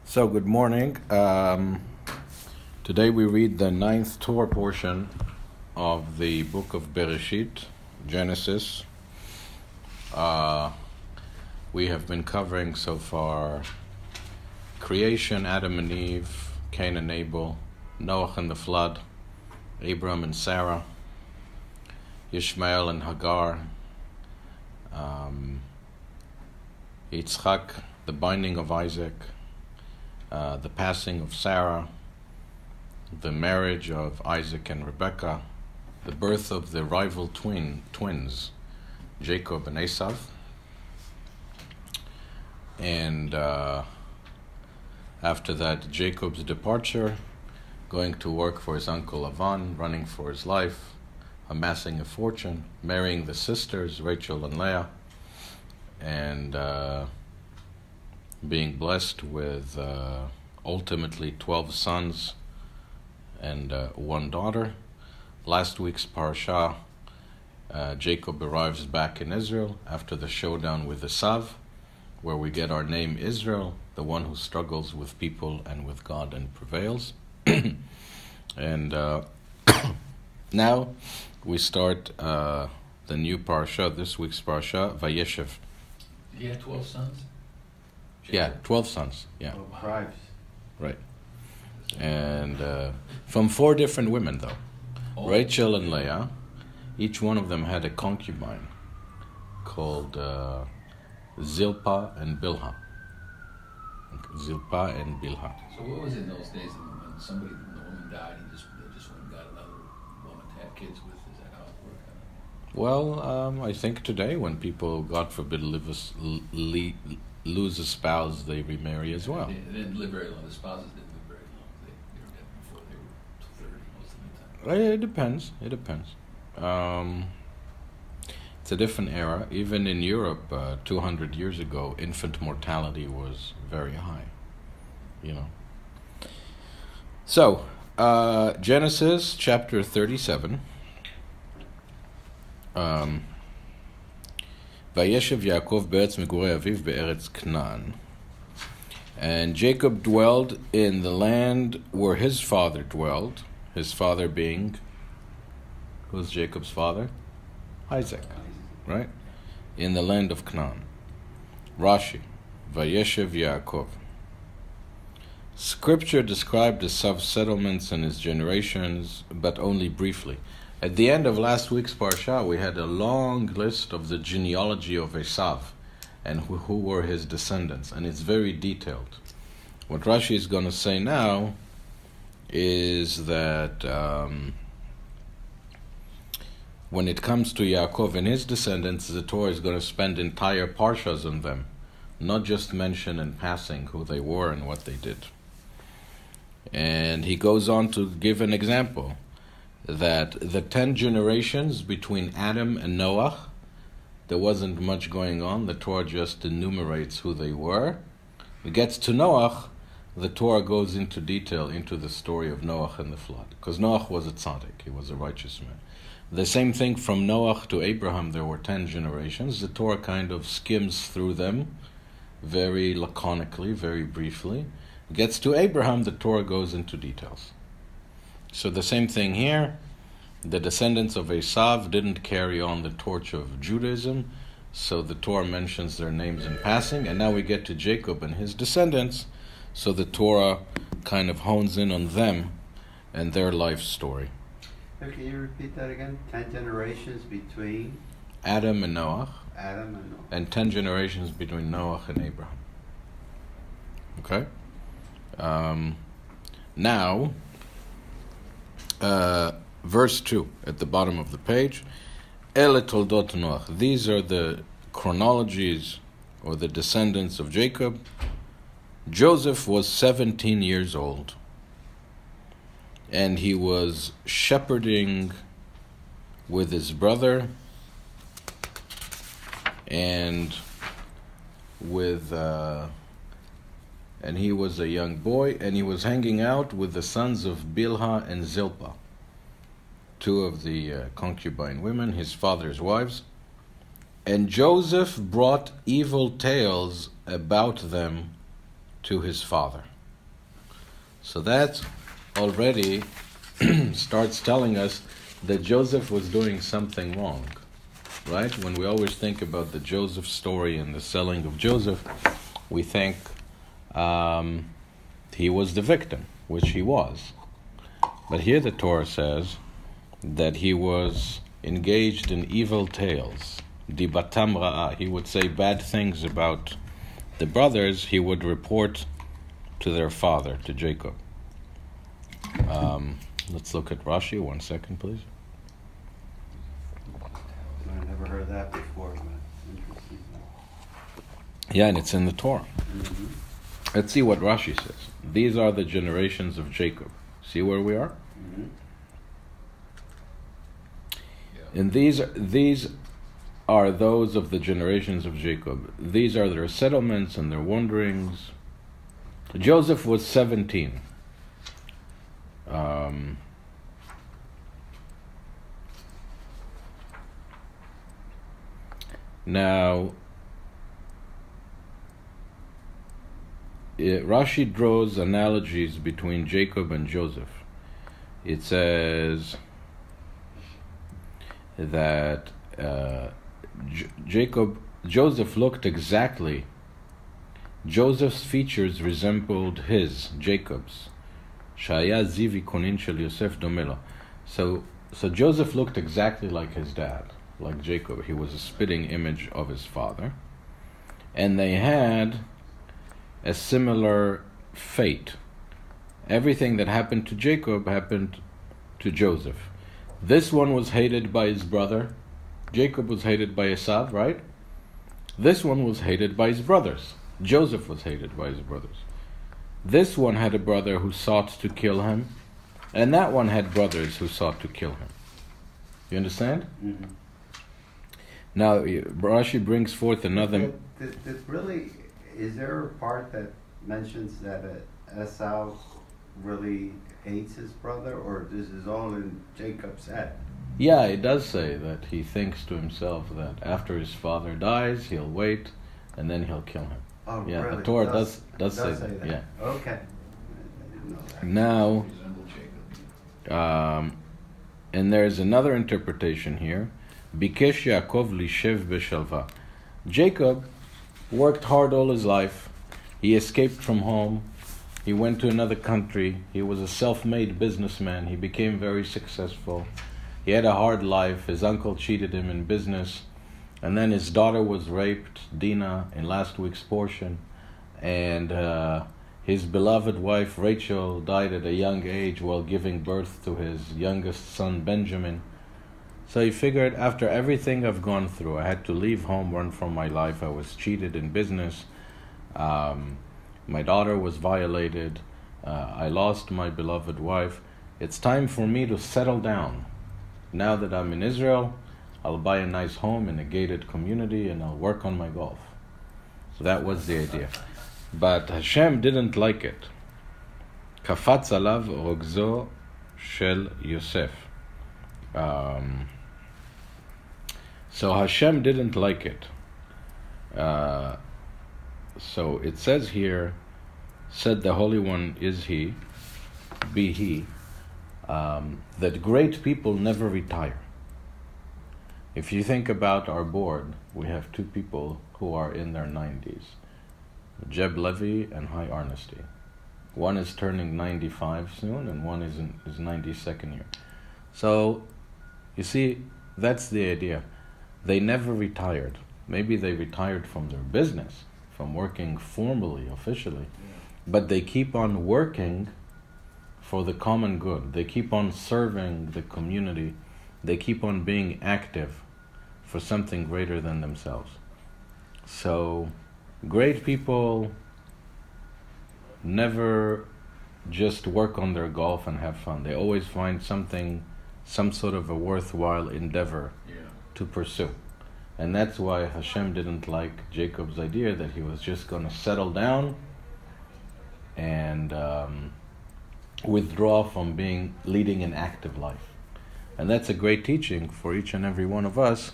So, good morning. Today we read the 9th Torah portion of the book of Bereshit, Genesis. We have been covering so far creation, Adam and Eve, Cain and Abel, Noah and the flood, Abram and Sarah, Ishmael and Hagar, Yitzchak, the binding of Isaac, the passing of Sarah, the marriage of Isaac and Rebekah, the birth of the rival twins, Jacob and Esav, and after that, Jacob's departure, going to work for his uncle Lavan, running for his life, amassing a fortune, marrying the sisters, Rachel and Leah, and being blessed with ultimately 12 sons and one daughter. Last week's parashat, Jacob arrives back in Israel after the showdown with Esav, where we get our name Israel, the one who struggles with people and with God and prevails. And now we start the new parashat, this week's parashat, Vayeshev. He had 12 sons? Yeah, 12 sons, yeah. 12 tribes. Right. And from 4 different women, though. Oh. Rachel and Leah, each one of them had a concubine called Zilpah and Bilhah. Zilpah and Bilhah. So what was it in those days when the woman died, they just went and got another woman to have kids with? Is that how it worked? Well, I think today when people, God forbid, lose a spouse, they remarry as well. They didn't live very long. The spouses didn't live very long. They were dead before they were 30 most of the time. It depends. It's a different era. Even in Europe, 200 years ago, infant mortality was very high. So, Genesis chapter 37. Vayeshev Yaakov be'eretz migurei aviv be'eretz Canaan. And Jacob dwelled in the land where his father dwelled. His father being, who's Jacob's father? Isaac, right? In the land of Canaan. Rashi, Vayeshev Yaakov. Scripture described Esav's settlements and his generations, but only briefly. At the end of last week's parasha, we had a long list of the genealogy of Esav and who were his descendants, and it's very detailed. What Rashi is going to say now is that when it comes to Yaakov and his descendants, the Torah is going to spend entire parshas on them, not just mention in passing who they were and what they did. And he goes on to give an example that the 10 generations between Adam and Noah, there wasn't much going on. The Torah just enumerates who they were. It gets to Noah, the Torah goes into detail into the story of Noah and the flood, because Noah was a tzaddik, he was a righteous man. The same thing from Noah to Abraham, there were 10 generations. The Torah kind of skims through them very laconically, very briefly. It gets to Abraham, the Torah goes into details. So the same thing here, the descendants of Esav didn't carry on the torch of Judaism, so the Torah mentions their names in passing, and now we get to Jacob and his descendants, so the Torah kind of hones in on them and their life story. Can you repeat that again? 10 generations between Adam and Noah, and 10 generations between Noah and Abraham. Okay? Now, verse 2 at the bottom of the page. Ele toldot Noach. These are the chronologies or the descendants of Jacob. Joseph was 17 years old, and he was shepherding with his brother and and he was a young boy, and he was hanging out with the sons of Bilhah and Zilpah, 2 of the concubine women, his father's wives. And Joseph brought evil tales about them to his father. So that already starts telling us that Joseph was doing something wrong, right? When we always think about the Joseph story and the selling of Joseph, we think he was the victim, which he was. But here the Torah says that he was engaged in evil tales. Dibatam ra'ah. He would say bad things about the brothers. He would report to their father, to Jacob. Let's look at Rashi. 1 second, please. I never heard that before, but interesting. Yeah, and it's in the Torah. Mm-hmm. Let's see what Rashi says. These are the generations of Jacob. See where we are? Mm-hmm. Yeah. And these are those of the generations of Jacob. These are their settlements and their wanderings. Joseph was 17. Now, Rashi draws analogies between Jacob and Joseph. It says that Joseph looked exactly. Joseph's features resembled Jacob's. Shaya zivi konin shel Yosef domelo. So Joseph looked exactly like his dad, like Jacob. He was a spitting image of his father. And they had a similar fate. Everything that happened to Jacob happened to Joseph. This one was hated by his brother. Jacob was hated by Esav, right? This one was hated by his brothers. Joseph was hated by his brothers. This one had a brother who sought to kill him, and that one had brothers who sought to kill him. You understand? Mm-hmm. Now, Rashi brings forth another... Really, is there a part that mentions that Esau really hates his brother, or this is all in Jacob's head? Yeah, it does say that he thinks to himself that after his father dies, he'll wait, and then he'll kill him. Oh, yeah, really? the Torah does say that. Yeah. Okay. I didn't know that. Now, Resemble Jacob. and there's another interpretation here. Bikesh Yaakov lishev beshalva. Jacob worked hard all his life. He escaped from home. He went to another country. He was a self-made businessman. He became very successful. He had a hard life. His uncle cheated him in business. And then his daughter was raped, Dinah, in last week's portion. And his beloved wife, Rachel, died at a young age while giving birth to his youngest son, Benjamin. So he figured, after everything I've gone through, I had to leave home, run from my life. I was cheated in business. My daughter was violated. I lost my beloved wife. It's time for me to settle down. Now that I'm in Israel, I'll buy a nice home in a gated community and I'll work on my golf. So that was the idea. But Hashem didn't like it. Kafatz alav rogzo shel Yosef. So Hashem didn't like it. So it says here, said the Holy One is He, be He, that great people never retire. If you think about our board, we have two people who are in their 90s, Jeb Levy and High Arnesty. One is turning 95 soon, and one is in his 92nd year. So, you see, that's the idea. They never retired. Maybe they retired from their business, from working formally, officially, but they keep on working for the common good. They keep on serving the community. They keep on being active for something greater than themselves. So, great people never just work on their golf and have fun. They always find something, some sort of a worthwhile endeavor to pursue. And that's why Hashem didn't like Jacob's idea that he was just going to settle down and withdraw from leading an active life. And that's a great teaching for each and every one of us,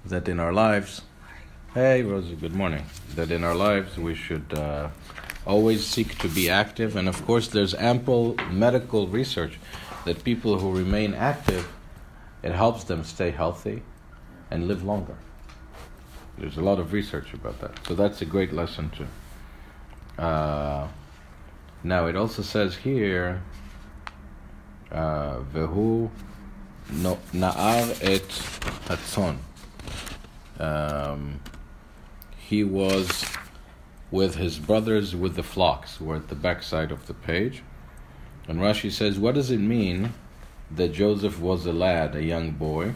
that in our lives, hey Rosie, good morning, that in our lives we should Always seek to be active, and of course there's ample medical research that people who remain active, it helps them stay healthy and live longer. There's a lot of research about that. So that's a great lesson too. Now it also says here, Vehu na'ar et hatzon. He was with his brothers with the flocks. We're at the back side of the page. And Rashi says, what does it mean that Joseph was a lad, a young boy?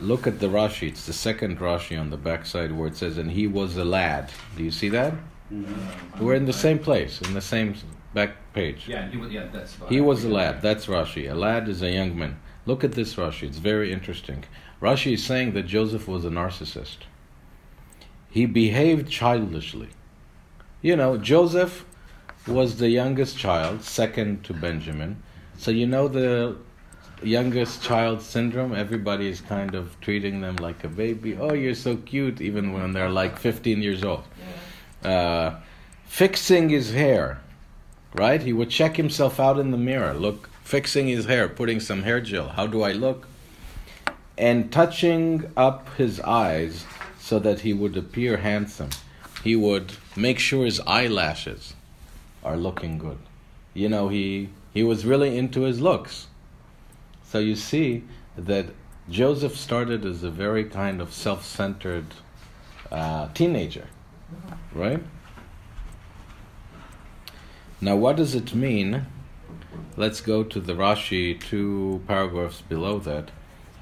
Look at the Rashi. It's the second Rashi on the back side where it says, and he was a lad. Do you see that? Mm-hmm. We're in the same place, in the same back page. That's fine. He was a lad. That's Rashi. A lad is a young man. Look at this Rashi. It's very interesting. Rashi is saying that Joseph was a narcissist. He behaved childishly. You know, Joseph was the youngest child, second to Benjamin. So you know the youngest child syndrome? Everybody is kind of treating them like a baby. Oh, you're so cute, even when they're like 15 years old. Fixing his hair, right? He would check himself out in the mirror. Look, fixing his hair, putting some hair gel. How do I look? And touching up his eyes so that he would appear handsome. He would make sure his eyelashes are looking good. You know, he was really into his looks. So you see that Joseph started as a very kind of self-centered teenager, right? Now what does it mean? Let's go to the Rashi 2 paragraphs below that,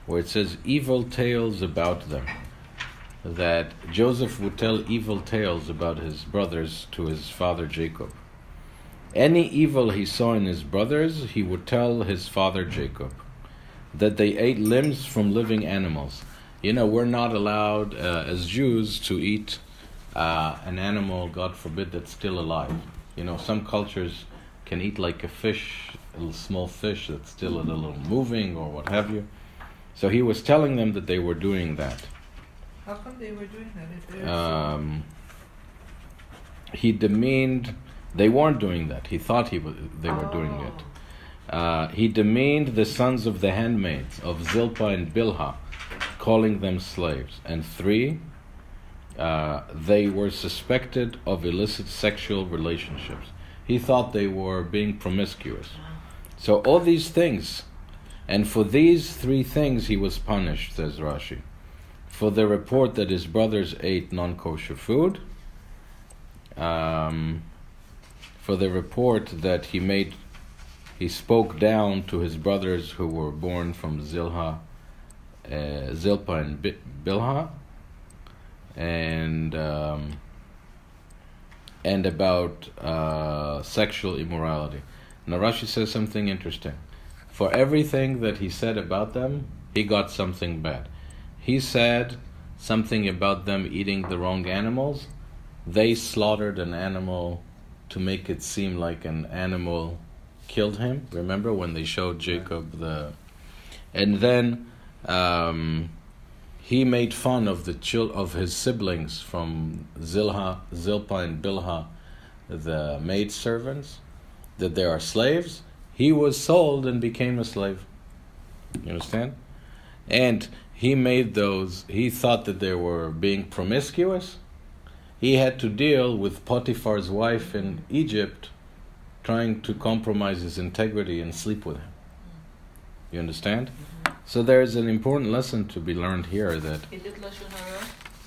where it says evil tales about them. That Joseph would tell evil tales about his brothers to his father Jacob. Any evil he saw in his brothers, he would tell his father Jacob. That they ate limbs from living animals. You know, we're not allowed as Jews to eat an animal, God forbid, that's still alive. You know, some cultures can eat like a fish, a little small fish that's still a little moving or what have you. So he was telling them that they were doing that. How come they were doing that? He demeaned. They weren't doing that. He thought they were doing it. He demeaned the sons of the handmaids of Zilpah and Bilhah, calling them slaves. And 3, they were suspected of illicit sexual relationships. He thought they were being promiscuous. So all these things, and for these 3 things he was punished, says Rashi. For the report that his brothers ate non-kosher food, for the report that he spoke down to his brothers who were born from Zilpah and Bilhah, and about sexual immorality. Now Rashi says something interesting. For everything that he said about them, he got something bad. He said something about them eating the wrong animals. They slaughtered an animal to make it seem like an animal killed him. Remember when they showed Jacob and then he made fun of of his siblings from Zilpah and Bilhah, the maid servants, that they are slaves. He was sold and became a slave. You understand? And he thought that they were being promiscuous. He had to deal with Potiphar's wife in Egypt, trying to compromise his integrity and sleep with him. You understand? Mm-hmm. So there's an important lesson to be learned here that...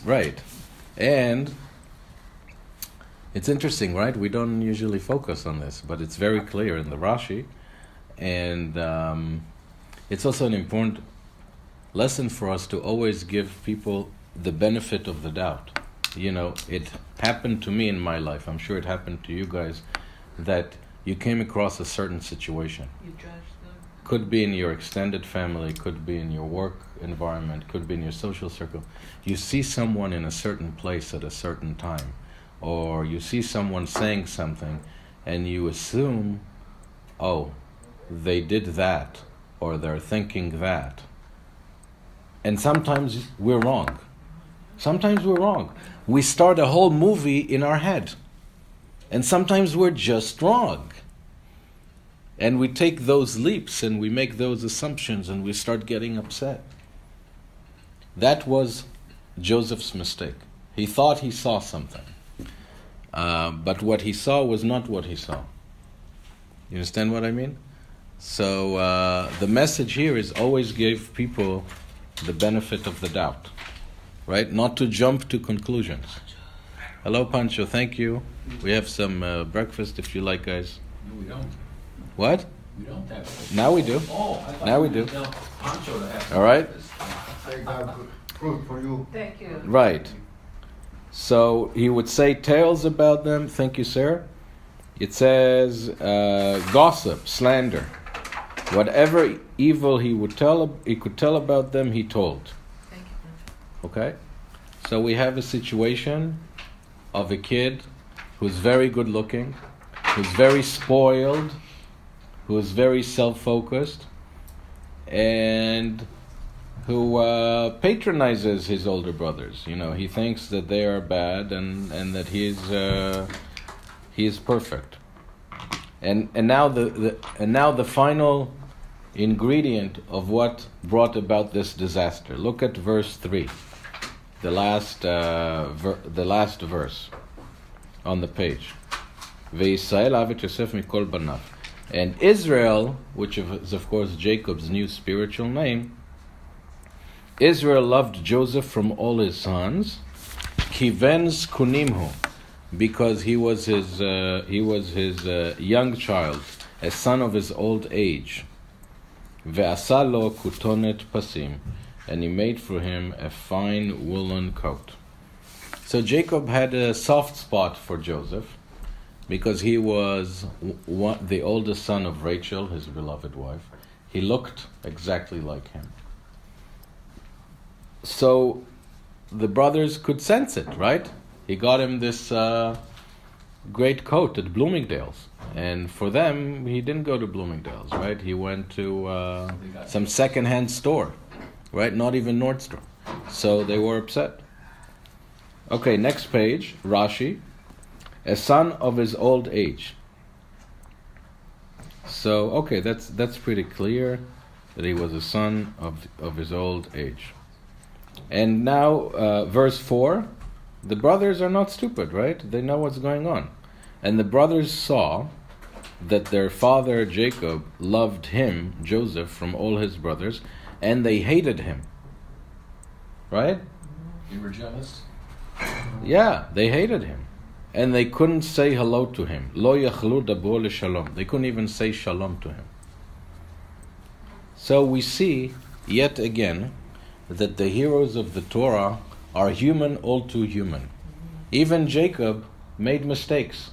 Right. And it's interesting, right? We don't usually focus on this, but it's very clear in the Rashi. And it's also an important lesson for us to always give people the benefit of the doubt. You know, it happened to me in my life, I'm sure it happened to you guys, that you came across a certain situation. You judged them. Could be in your extended family, could be in your work environment, could be in your social circle. You see someone in a certain place at a certain time, or you see someone saying something, and you assume, oh, they did that, or they're thinking that. And sometimes we're wrong. Sometimes we're wrong. We start a whole movie in our head. And sometimes we're just wrong. And we take those leaps and we make those assumptions and we start getting upset. That was Joseph's mistake. He thought he saw something. But what he saw was not what he saw. You understand what I mean? So the message here is always give people the benefit of the doubt. Right? Not to jump to conclusions. Hello, Pancho. Thank you. We have some breakfast if you like, guys. No, we don't. What? We don't have it. Now we do. Oh, I thought Now we you do. tell Pancho to have All right. Say God fruit for you. Thank you. Right. So he would say tales about them. Thank you, sir. It says gossip, slander. Whatever evil he could tell about them, he told. Thank you. Okay? So we have a situation of a kid who's very good looking, who's very spoiled, who's very self-focused, and who patronizes his older brothers. You know, he thinks that they are bad and that he is perfect. And now the final ingredient of what brought about this disaster. Look at verse 3. The last verse on the page. Vayisrael avet Yosef mikol banav. And Israel, which is of course Jacob's new spiritual name, Israel loved Joseph from all his sons, kiven zkunimhu, because he was his young child, a son of his old age. Ve'asa lo kutonet pasim, and he made for him a fine woolen coat. So Jacob had a soft spot for Joseph because he was the oldest son of Rachel, his beloved wife. He looked exactly like him. So the brothers could sense it, right? He got him this great coat at Bloomingdale's. And for them, he didn't go to Bloomingdale's, right? He went to some second-hand store. Right? Not even Nordstrom. So they were upset. Okay, next page, Rashi. A son of his old age. So, okay, that's pretty clear that he was a son of his old age. And now, verse 4, the brothers are not stupid, right? They know what's going on. And the brothers saw that their father Jacob loved him, Joseph, from all his brothers, and they hated him. Right? You were jealous? Yeah, they hated him. And they couldn't say hello to him. Lo yachlu dabo leshalom. They couldn't even say shalom to him. So we see, yet again, that the heroes of the Torah are human, all too human. Even Jacob made mistakes.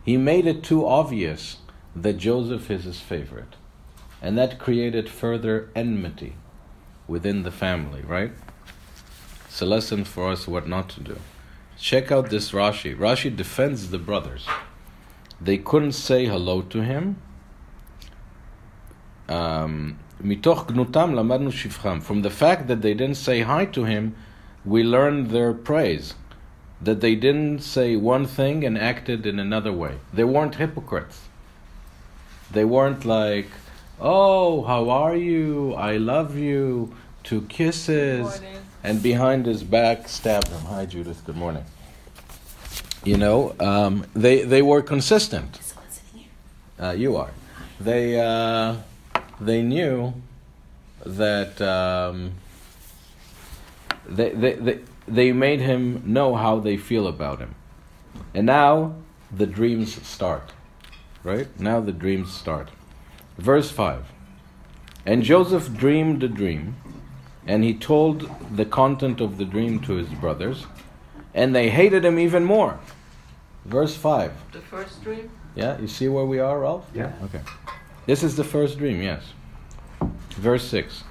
He made it too obvious that Joseph is his favorite. And that created further enmity within the family, right? It's a lesson for us what not to do. Check out this Rashi. Rashi defends the brothers. They couldn't say hello to him. Mitoch gnutam lamadnu shivcham. From the fact that they didn't say hi to him, we learned their praise. That they didn't say one thing and acted in another way. They weren't hypocrites. They weren't like, oh, how are you? I love you. 2 kisses. And behind his back stabbed him. Hi, Judith. Good morning. You know, they were consistent. You are. They knew that they made him know how they feel about him. And now the dreams start. Right? Now the dreams start. Verse 5. And Joseph dreamed a dream, and he told the content of the dream to his brothers, and they hated him even more. Verse 5. The first dream? Yeah, you see where we are, Ralph? Yeah. Okay. This is the first dream, yes. Verse 6.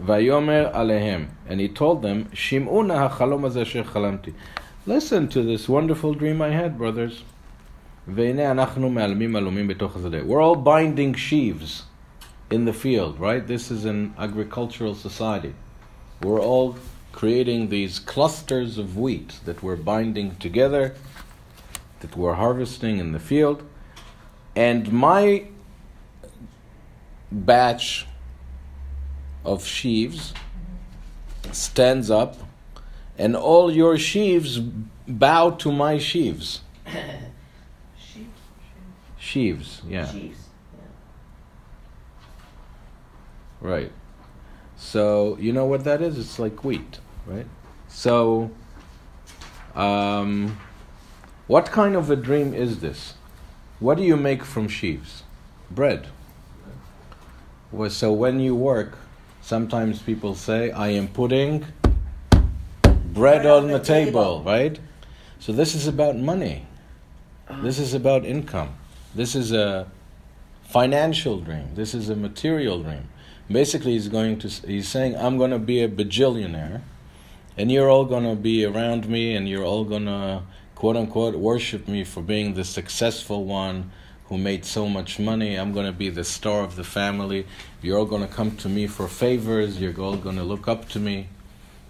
Vayomer alehem, and he told them, Shim'u na hachalom hazeh asher chalamti. Listen to this wonderful dream I had, brothers. Ve'ineh anachnu me'almim alumim betoch hazadeh. We're all binding sheaves in the field, right? This is an agricultural society. We're all creating these clusters of wheat that we're binding together. that were harvesting in the field, and my batch of sheaves stands up, and all your sheaves bow to my sheaves. Sheaves, yeah. Sheaves. Right. So, you know what that is? It's like wheat, right? So, what kind of a dream is this? What do you make from sheaves? Bread. Well, so when you work, sometimes people say, I am putting bread on the table, right? So this is about money. This is about income. This is a financial dream. This is a material dream. Basically, he's saying, I'm going to be a bajillionaire, and you're all going to be around me, and you're all going to, quote unquote, worship me for being the successful one who made so much money. I'm going to be the star of the family. You're all going to come to me for favors. You're all going to look up to me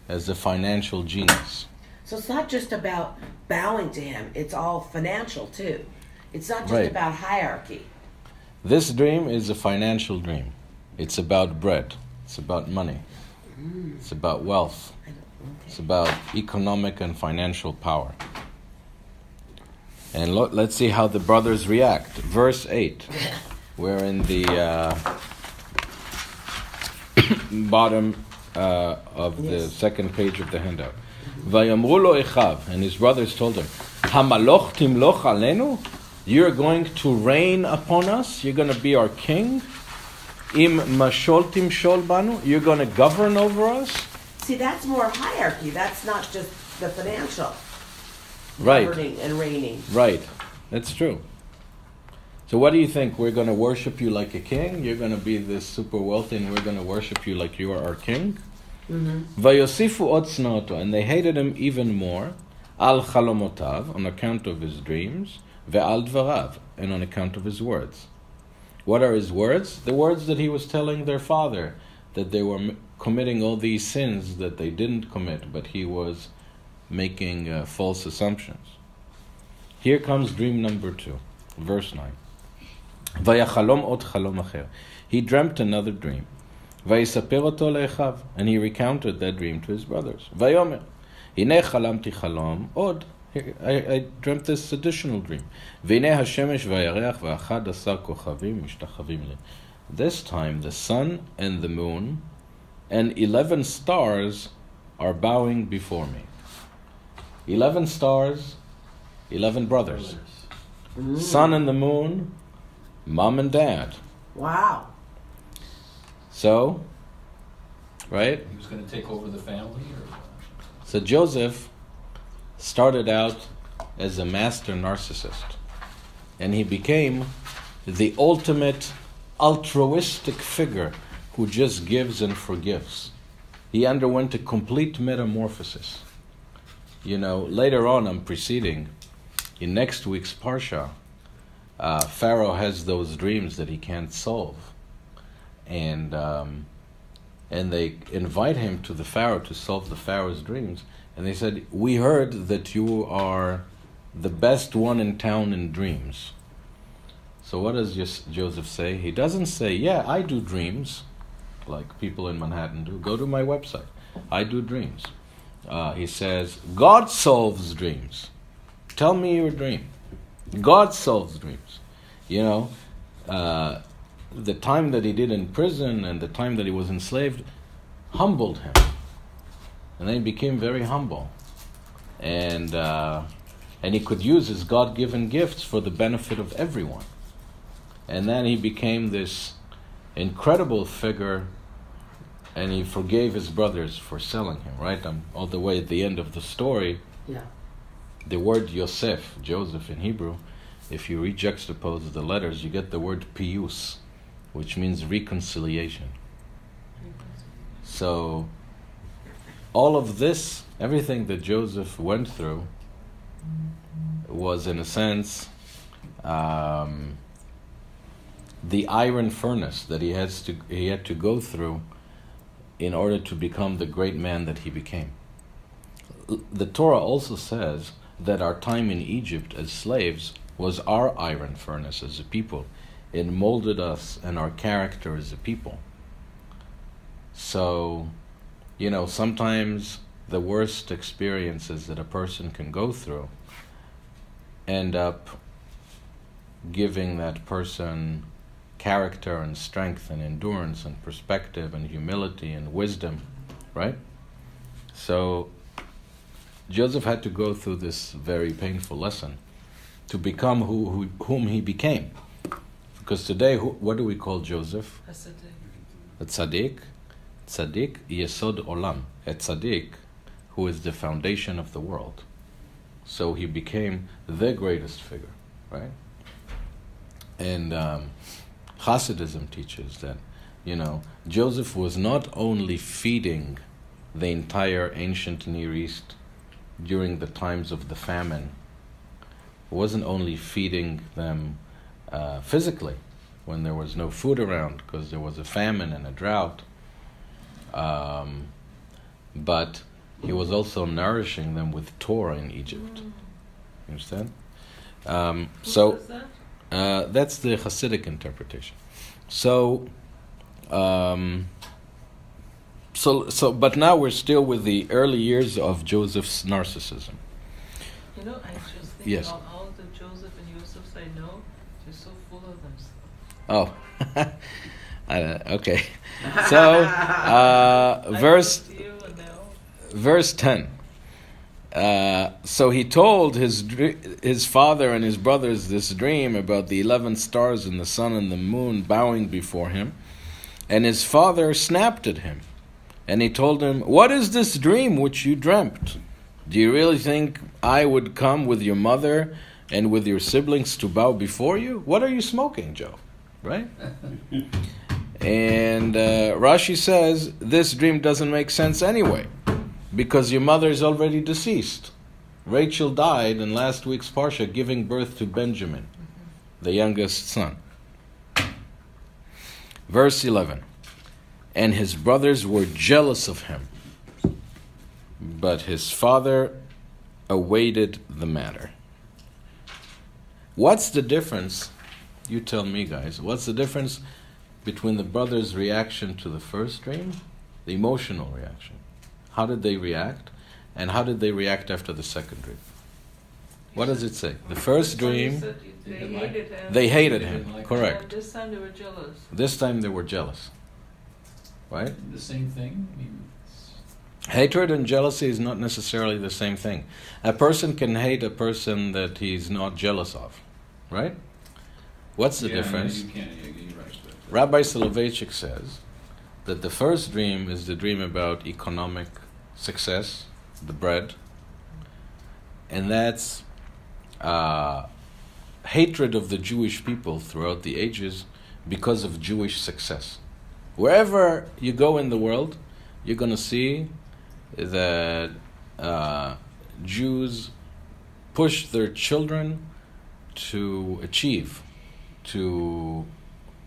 as a financial genius. So it's not just about bowing to him. It's all financial, too. It's not just Right. about hierarchy. This dream is a financial dream. It's about bread. It's about money. It's about wealth. It's about economic and financial power. And let's see how the brothers react. Verse 8. We're in the bottom of the second page of the handout. Vayamru lo Echav, and his brothers told him, Hamaloch timloch alenu? You're going to reign upon us? You're going to be our king? Im mashol timshol banu? You're going to govern over us? See, that's more hierarchy. That's not just the financial. Right. Governing and reigning. Right. That's true. So what do you think? We're going to worship you like a king? You're going to be this super wealthy and we're going to worship you like you are our king? Vayosifu od tznoto, and they hated him even more, al chalomotav, on account of his dreams, ve'al dvarav, and on account of his words. What are his words? The words that he was telling their father, that they were committing all these sins that they didn't commit, but he was making false assumptions. Here comes dream number 2, verse 9. Vayachalom od chalom acher. He dreamt another dream. Vayisaper oto le'echav, and he recounted that dream to his brothers. Vayomer, hine chalamti chalom od. I dreamt this additional dream. V'hine hashemesh v'yareach v'achad asar kochavim mishtachavim li. This time the sun and the moon and 11 stars are bowing before me. 11 stars, 11 brothers. Sun and the moon, mom and dad. Wow. So, right? He was going to take over the family, or So Joseph started out as a master narcissist, and he became the ultimate altruistic figure who just gives and forgives. He underwent a complete metamorphosis. You know, later on, I'm proceeding, in next week's parsha, Pharaoh has those dreams that he can't solve. And they invite him to the Pharaoh to solve the Pharaoh's dreams. And they said, we heard that you are the best one in town in dreams. So what does Joseph say? He doesn't say, yeah, I do dreams, like people in Manhattan do. Go to my website. I do dreams. He says, God solves dreams. Tell me your dream. God solves dreams. You know, the time that he did in prison and the time that he was enslaved humbled him. And then he became very humble. And he could use his God-given gifts for the benefit of everyone. And then he became this incredible figure, and he forgave his brothers for selling him, right? All the way at the end of the story. Yeah. The word Yosef, Joseph in Hebrew, if you rejuxtapose the letters, you get the word piyus, which means reconciliation. So, all of this, everything that Joseph went through, was in a sense the iron furnace that he had to go through in order to become the great man that he became. The Torah also says, that our time in Egypt as slaves was our iron furnace as a people. It molded us and our character as a people. So, sometimes the worst experiences that a person can go through end up giving that person character and strength and endurance and perspective and humility and wisdom, right? So Joseph had to go through this very painful lesson to become whom he became. Because today, what do we call Joseph? A tzaddik. Tzaddik, yesod olam. A tzaddik, who is the foundation of the world. So he became the greatest figure, right? And Hasidism teaches that, Joseph was not only feeding the entire ancient Near East during the times of the famine, he wasn't only feeding them physically when there was no food around because there was a famine and a drought, but he was also nourishing them with Torah in Egypt. You understand? So that's the Hasidic interpretation. So, but now we're still with the early years of Joseph's narcissism. I just think Yes. all the Joseph and Josephs I know, they're so full of themselves. Oh, okay. So, verse 10. So he told his father and his brothers this dream about the 11 stars and the sun and the moon bowing before him. And his father snapped at him. And he told him, "What is this dream which you dreamt? Do you really think I would come with your mother and with your siblings to bow before you? What are you smoking, Joe?" Right? And Rashi says, this dream doesn't make sense anyway, because your mother is already deceased. Rachel died in last week's Parsha giving birth to Benjamin, the youngest son. Verse 11. And his brothers were jealous of him, but his father awaited the matter. What's the difference? You tell me, guys. What's the difference between the brothers' reaction to the first dream, the emotional reaction? How did they react? And how did they react after the second dream? What does it say? The first dream, They hated him. they hated him. Correct. And this time they were jealous. This time they were jealous. Right? The same thing? Hatred and jealousy is not necessarily the same thing. A person can hate a person that he's not jealous of. Right? What's the difference? You can, you're right. Rabbi Soloveitchik says that the first dream is the dream about economic success, the bread, and that's hatred of the Jewish people throughout the ages because of Jewish success. Wherever you go in the world, you're going to see that Jews push their children to achieve, to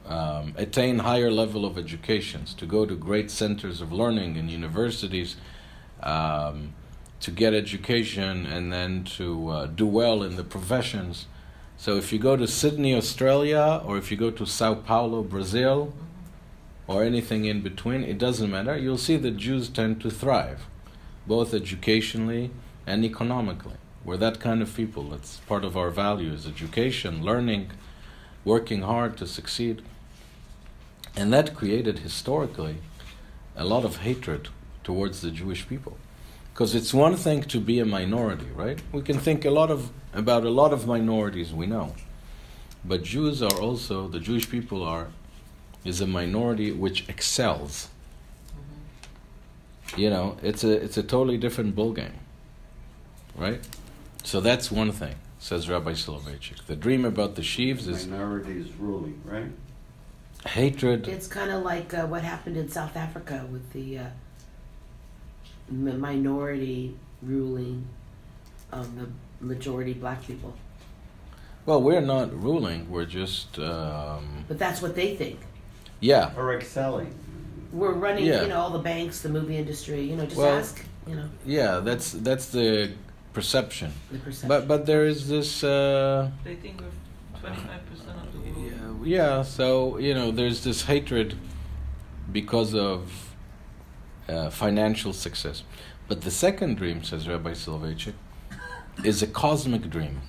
attain higher level of educations, to go to great centers of learning and universities, to get education and then to do well in the professions. So if you go to Sydney, Australia, or if you go to Sao Paulo, Brazil, or anything in between, it doesn't matter. You'll see that Jews tend to thrive, both educationally and economically. We're that kind of people. That's part of our values: education, learning, working hard to succeed. And that created historically a lot of hatred towards the Jewish people. Because it's one thing to be a minority, right? We can think about a lot of minorities we know. But Jews are also, the Jewish people is a minority which excels. It's a totally different ballgame, right? So that's one thing, says Rabbi Soloveitchik. The dream about the sheaves is minority is ruling, right? Hatred. It's kind of like what happened in South Africa with the minority ruling the majority black people. Well, we're not ruling. We're just. But that's what they think. Yeah. Or excelling. We're running, Yeah. all the banks, the movie industry. Just Well, ask. Yeah, that's the perception. The perception. But there is this. They think we're 25% of the world. Yeah. So there's this hatred because of financial success. But the second dream, says Rabbi Soloveitchik, is a cosmic dream.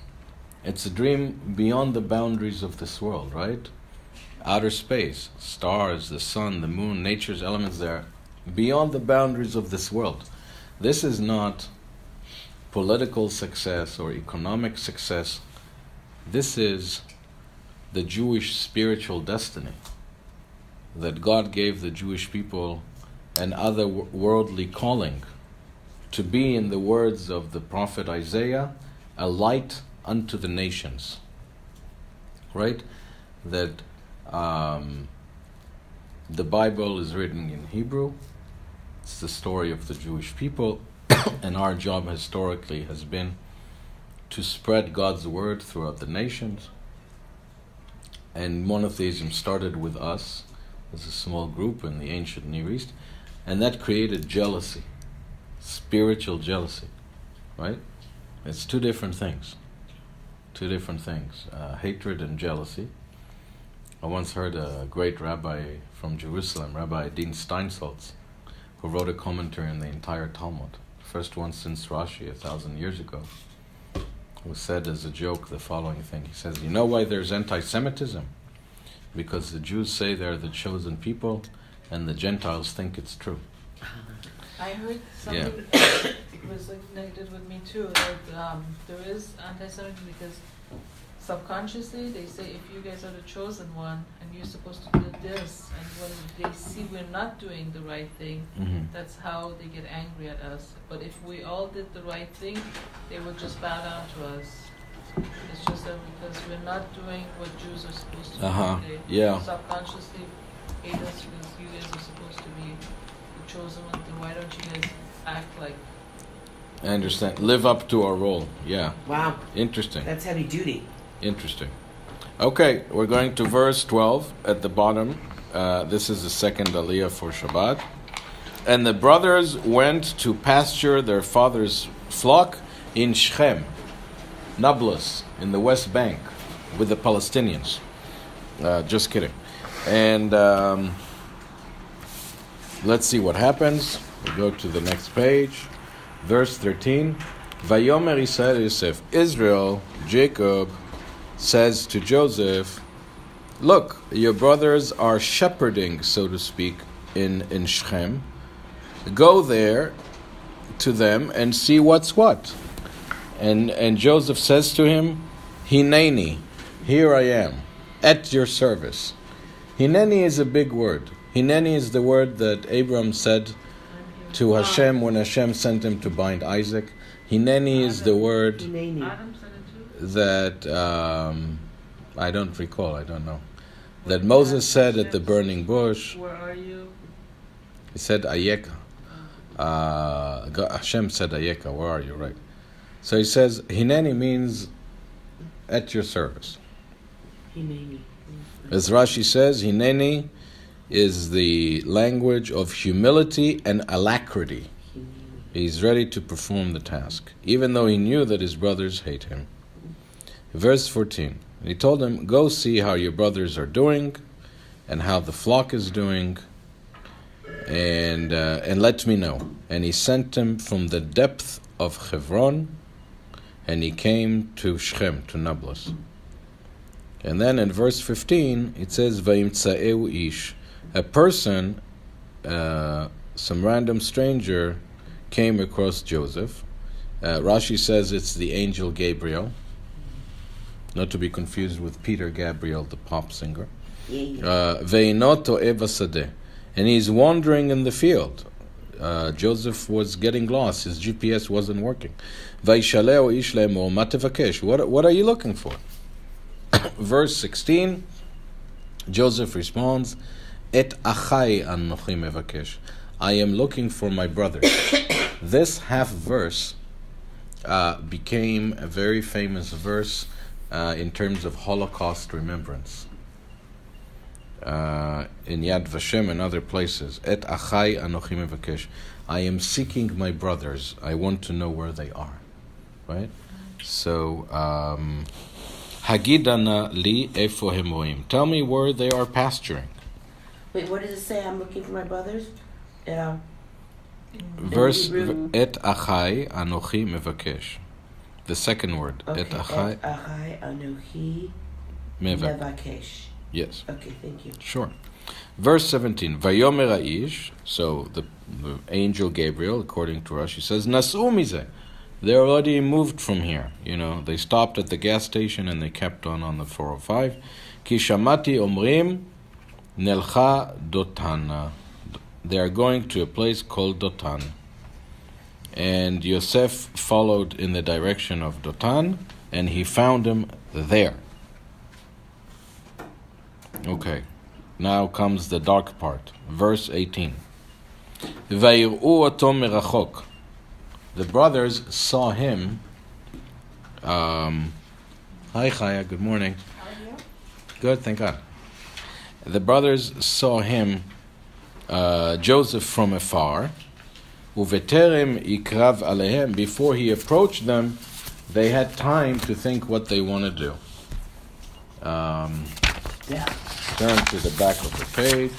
It's a dream beyond the boundaries of this world, right? Outer space, stars, the sun, the moon, nature's elements there, beyond the boundaries of this world. This is not political success or economic success. This is the Jewish spiritual destiny that God gave the Jewish people an otherworldly calling to be, in the words of the prophet Isaiah, a light unto the nations. Right? That the Bible is written in Hebrew. It's the story of the Jewish people, and our job historically has been to spread God's word throughout the nations. And monotheism started with us as a small group in the ancient Near East, and that created jealousy, spiritual jealousy, right? It's two different things. Hatred and jealousy. I once heard a great rabbi from Jerusalem, Rabbi Dean Steinsaltz, who wrote a commentary on the entire Talmud, first one since Rashi 1,000 years ago, who said as a joke the following thing. He says, you know why there's anti-Semitism? Because the Jews say they're the chosen people, and the Gentiles think it's true. I heard something that was like connected with me too, that there is anti-Semitism because subconsciously they say if you guys are the chosen one and you're supposed to do this, and when they see we're not doing the right thing, that's how they get angry at us. But if we all did the right thing, they would just bow down to us. It's just that because we're not doing what Jews are supposed to do, they subconsciously hate us because you guys are supposed to be the chosen one. Then why don't you guys act like? I understand. Live up to our role. Yeah. Wow. Interesting. That's heavy duty. Interesting. Okay, we're going to verse 12 at the bottom. This is the second aliyah for Shabbat. And the brothers went to pasture their father's flock in Shechem, Nablus, in the West Bank, with the Palestinians. Just kidding. And let's see what happens. We go to the next page. Verse 13. Vayomer Yisrael Yosef. Israel, Jacob, says to Joseph, look, your brothers are shepherding, so to speak, in Shechem. Go there to them and see what's what. And Joseph says to him, Hineni, here I am, at your service. Hineni is a big word. Hineni is the word that Abraham said to Hashem when Hashem sent him to bind Isaac. Hineni is the word that, I don't recall, I don't know, that Moses said at the burning bush. Where are you? He said, Ayeka. Hashem said, Ayeka, where are you, right? So he says, Hineni means at your service. Hineni. As Rashi says, Hineni is the language of humility and alacrity. He's ready to perform the task, even though he knew that his brothers hate him. Verse 14, he told him, go see how your brothers are doing and how the flock is doing, and let me know. And he sent him from the depth of Hebron, and he came to Shechem, to Nablus. And then in verse 15, it says, Vayimtsa'eu ish. A person, some random stranger, came across Joseph. Rashi says it's the angel Gabriel, not to be confused with Peter Gabriel, the pop singer. Ve'ino to'eh basadeh. And he's wandering in the field. Joseph was getting lost. His GPS wasn't working. Vayishaleo ish le'emor ma tevakesh. What are you looking for? Verse 16, Joseph responds, Et achai anochi mevakesh. I am looking for my brothers. This half verse became a very famous verse in terms of Holocaust remembrance. In Yad Vashem and other places, Et achai anochi mevakesh. I am seeking my brothers. I want to know where they are. right? So, Hagidana li efo hem roim. Tell me where they are pasturing. Wait, what does it say? I'm looking for my brothers. Verse Hebrew. et achai anochi mevakesh. The second word. Okay. Et achai Et achai anochi mevakesh. mevakesh. Yes. Okay, thank you. Sure. Verse 17. Vayomer ha'ish. So the angel Gabriel, according to Rashi, says Nasu mizeh. They already moved from here. You know, they stopped at the gas station and they kept on the 405. Ki shamati omrim nelcha dotana. They are going to a place called Dotan. And Yosef followed in the direction of Dotan, and he found him there. Okay, now comes the dark part. Verse 18. Vayir'u oto merachok. The brothers saw him. Hi, Chaya, good morning. How are you? Good, thank God. The brothers saw him, Joseph, from afar. Uveterem ikrav alehem. Before he approached them, they had time to think what they want to do. Turn to the back of the page.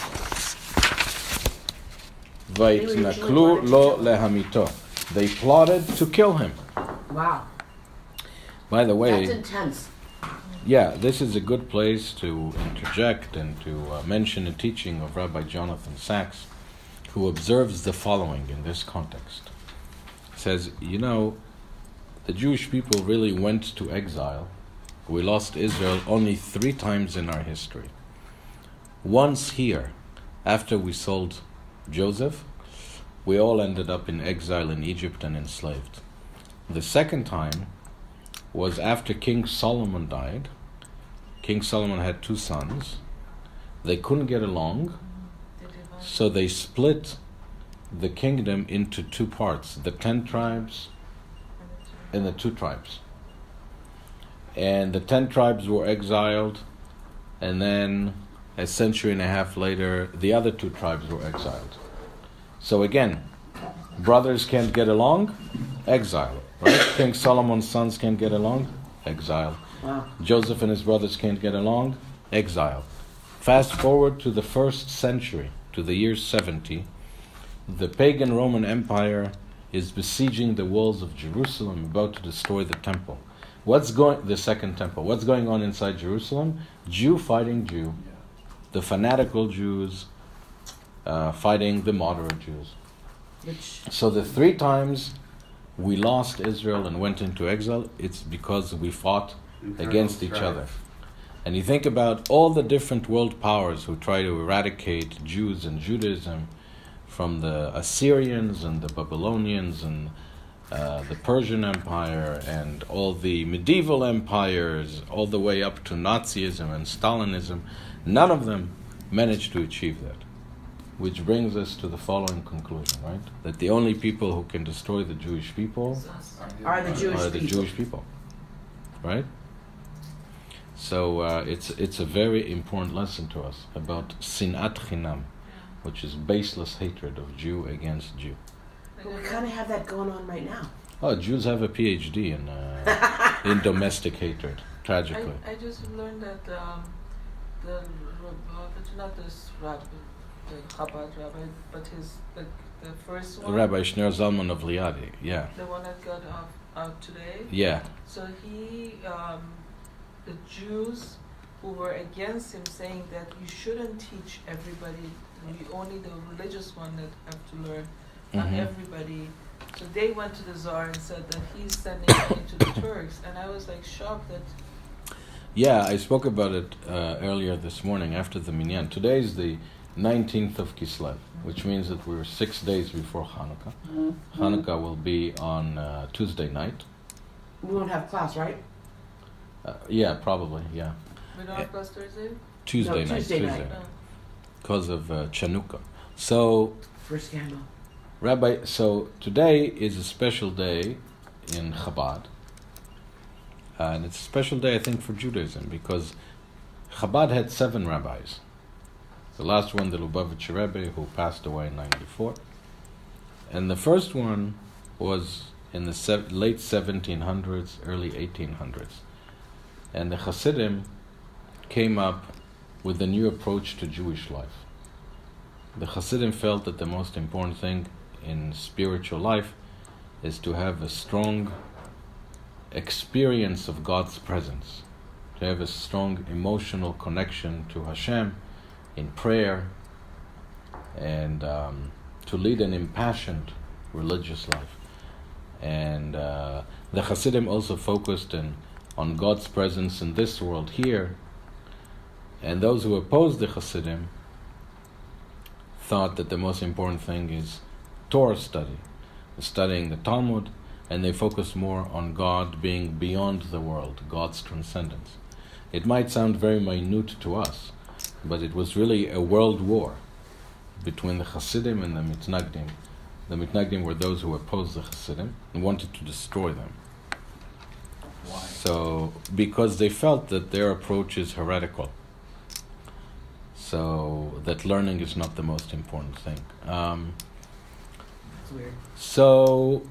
Vayitnaklu lo lehamito. They plotted to kill him. Wow. By the way, That's intense. yeah, this is a good place to interject and to mention a teaching of Rabbi Jonathan Sachs, who observes the following in this context. He says, you know, the Jewish people really went to exile. We lost Israel only 3 times in our history. Once here, after we sold Joseph, we all ended up in exile in Egypt and enslaved. The second time was after King Solomon died. King Solomon had 2 sons. They couldn't get along, so they split the kingdom into 2 parts, the 10 tribes and the 2 tribes. And the 10 tribes were exiled, and then a century and a half later, the other 2 tribes were exiled. So again, brothers can't get along, exile. Right? King Solomon's sons can't get along, exile. Wow. Joseph and his brothers can't get along, exile. Fast forward to the 1st century, to the year 70, the pagan Roman Empire is besieging the walls of Jerusalem, about to destroy the temple. The second temple. What's going on inside Jerusalem? Jew fighting Jew. The fanatical Jews fighting the moderate Jews. So the 3 times we lost Israel and went into exile, it's because we fought against each other. And you think about all the different world powers who try to eradicate Jews and Judaism, from the Assyrians and the Babylonians and the Persian Empire and all the medieval empires, all the way up to Nazism and Stalinism. None of them managed to achieve that. Which brings us to the following conclusion, right? That the only people who can destroy the Jewish people Are the Jewish people. Right? So it's a very important lesson to us about sinat chinam, which is baseless hatred of Jew against Jew. But we kind of have that going on right now. Oh, Jews have a PhD in domestic hatred, tragically. I just learned that not this rabbi, the Chabad rabbi, but the first one. Rabbi Shneur Zalman of Liadi, yeah. The one that got out today. Yeah. So he, the Jews who were against him, saying that you shouldn't teach everybody, only the religious one that have to learn, not everybody. So they went to the Tsar and said that he's sending money to the Turks, and I was like shocked that. Yeah, I spoke about it earlier this morning after the Minyan. Today is the 19th of Kislev, which means that we're 6 days before Hanukkah. Hanukkah will be on Tuesday night. We won't have class, right? Yeah, probably, yeah. We don't have class Thursday? Tuesday night. Oh. Because of Chanukah. So, First candle. Rabbi, so today is a special day in Chabad. And it's a special day, I think, for Judaism, because Chabad had 7 rabbis. The last one, the Lubavitcher Rebbe, who passed away in 94. And the first one was in the late 1700s, early 1800s. And the Hasidim came up with a new approach to Jewish life. The Hasidim felt that the most important thing in spiritual life is to have a strong experience of God's presence, to have a strong emotional connection to Hashem in prayer, and to lead an impassioned religious life. And the Hasidim also focused on God's presence in this world here. And those who opposed the Hasidim thought that the most important thing is Torah study, studying the Talmud, and they focused more on God being beyond the world, God's transcendence. It might sound very minute to us, but it was really a world war between the Hasidim and the Mitnagdim. The Mitnagdim were those who opposed the Hasidim and wanted to destroy them. Why? So, because they felt that their approach is heretical. So, that learning is not the most important thing. That's weird. So,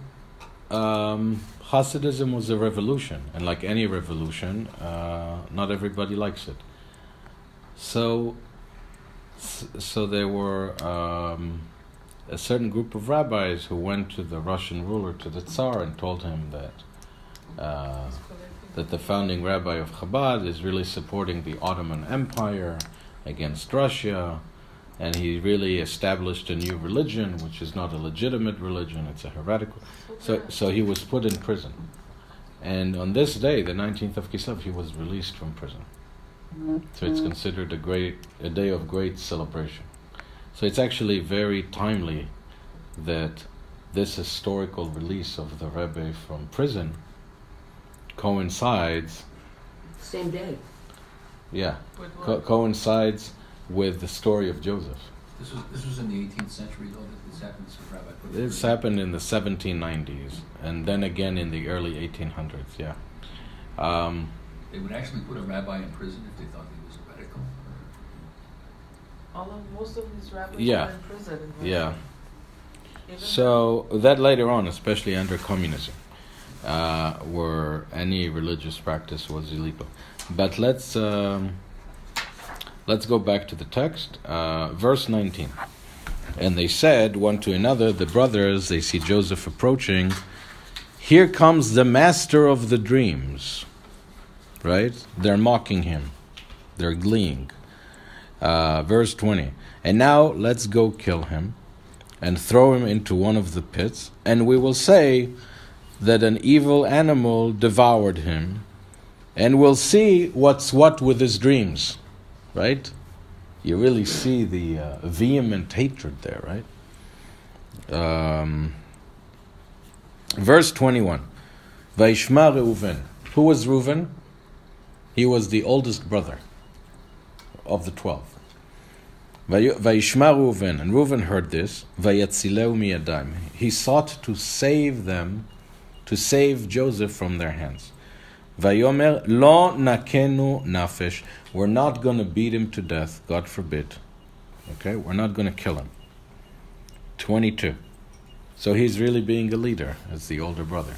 Hasidism was a revolution, and like any revolution, not everybody likes it. So there were a certain group of rabbis who went to the Russian ruler, to the Tsar, and told him that the founding rabbi of Chabad is really supporting the Ottoman Empire against Russia, and he really established a new religion, which is not a legitimate religion, it's a heretical. So he was put in prison. And on this day, the 19th of Kislev, he was released from prison. So it's considered a day of great celebration. So it's actually very timely that this historical release of the Rebbe from prison coincides. Same day. Yeah, coincides with the story of Joseph. This was in the 18th century, though, that this happened. This was Rabbi put This happened in the 1790s, and then again in the early 1800s, yeah. They would actually put a rabbi in prison if they thought he was heretical. Most of these rabbis Yeah. were in prison. Yeah. Even So that later on, especially under communism, where any religious practice was illegal. But let's go back to the text, verse 19. And they said one to another, the brothers, they see Joseph approaching. Here comes the master of the dreams. Right? They're mocking him. They're gleeing. Verse 20. And now let's go kill him and throw him into one of the pits, and we will say that an evil animal devoured him, and we'll see what's what with his dreams. Right? You really see the vehement hatred there, right? Verse 21. Vayishma Reuven. Who was Reuven? He was the oldest brother of the 12. Vayishma Reuven, and Reuven heard this. Vayatzileu miyadayim. He sought to save them, to save Joseph from their hands. Vayomer lo nakenu nafesh. We're not going to beat him to death, God forbid. Okay, we're not going to kill him. 22. So he's really being a leader as the older brother.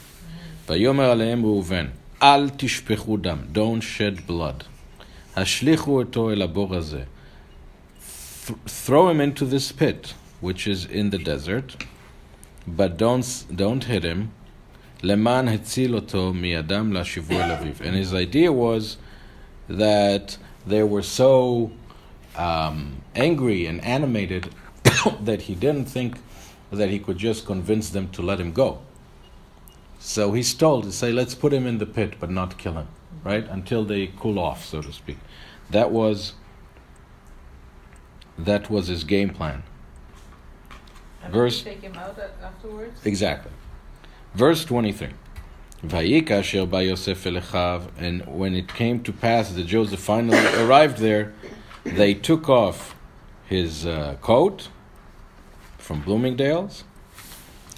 Vayomer aleim Reuven, al tishpechu dam. Don't shed blood. Hashlichu eto el abor hazeh. Throw him into this pit, which is in the desert, but don't hit him. Leman hetzil oto miadam lashivu el aviv. And his idea was that they were so angry and animated that he didn't think that he could just convince them to let him go. So he's told to say, let's put him in the pit, but not kill him, right? Until they cool off, so to speak. That was his game plan. And Verse. take him out afterwards. Exactly. Verse 23. Vayika asher ba Yosef el Echav, and when it came to pass that Joseph finally arrived there, they took off his coat from Bloomingdale's.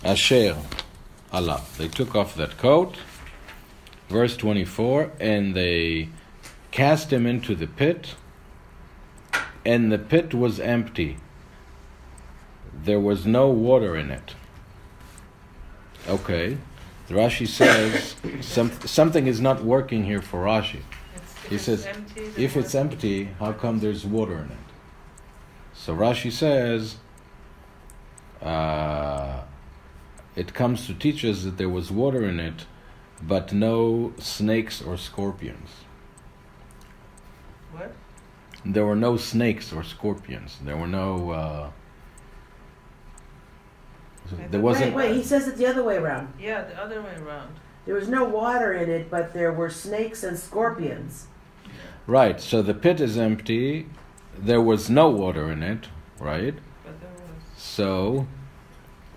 Asher Allah. They took off that coat. Verse 24, and they cast him into the pit, and the pit was empty. There was no water in it. Okay. The Rashi says something is not working here for Rashi. He says, if it's empty, how come there's water in it? So Rashi says, it comes to teach us that there was water in it, but no snakes or scorpions. What? There were no snakes or scorpions. There were no... there wasn't... Wait, he says it the other way around. Yeah, the other way around. There was no water in it, but there were snakes and scorpions. Right, so the pit is empty. There was no water in it, right? But there was. So,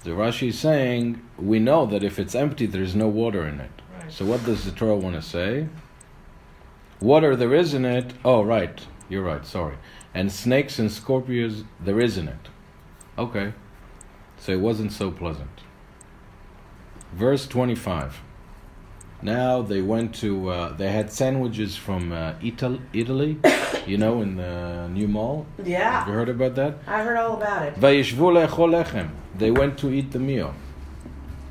the Rashi is saying, we know that if it's empty, there's no water in it. Right. So what does the Torah want to say? Water there is in it. Oh, right. You're right, sorry. And snakes and scorpions there is in it. Okay. So it wasn't so pleasant. Verse 25. Now they went to, they had sandwiches from Italy, you know, in the new mall. Yeah. Have you heard about that? I heard all about it. Vayeshvu le'echol lechem. They went to eat the meal,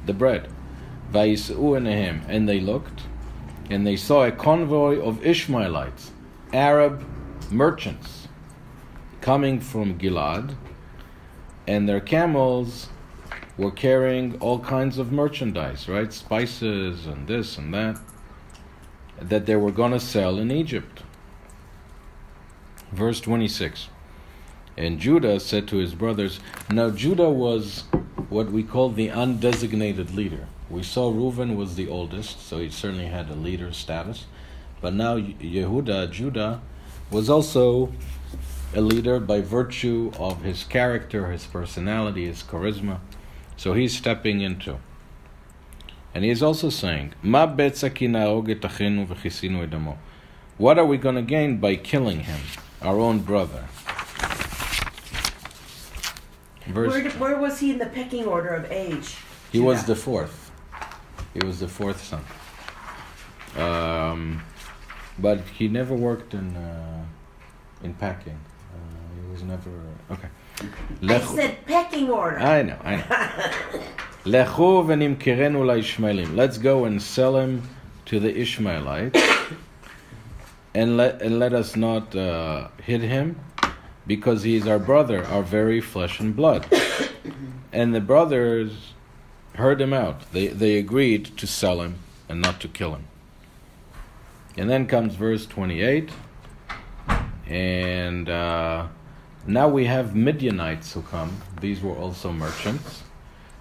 the bread. Vayis'u enehem. And they looked, and they saw a convoy of Ishmaelites, Arab merchants, coming from Gilad, and their camels were carrying all kinds of merchandise, right? Spices and this and that they were going to sell in Egypt. Verse 26. And Judah said to his brothers, now Judah was what we call the undesignated leader. We saw Reuben was the oldest, so he certainly had a leader status. But now Judah, was also a leader by virtue of his character, his personality, his charisma. So he's stepping into. And he is also saying, Ma what are we going to gain by killing him, our own brother? Where was he in the pecking order of age? He was the fourth. He was the fourth son. But he never worked in packing. He was never... Okay. I said pecking order. I know. Lechu v'nimkerenu la'Ishmaelim. Let's go and sell him to the Ishmaelites, and let us not hit him, because he is our brother, our very flesh and blood. And the brothers heard him out. They agreed to sell him and not to kill him. And then comes verse 28, and now we have Midianites who come. These were also merchants,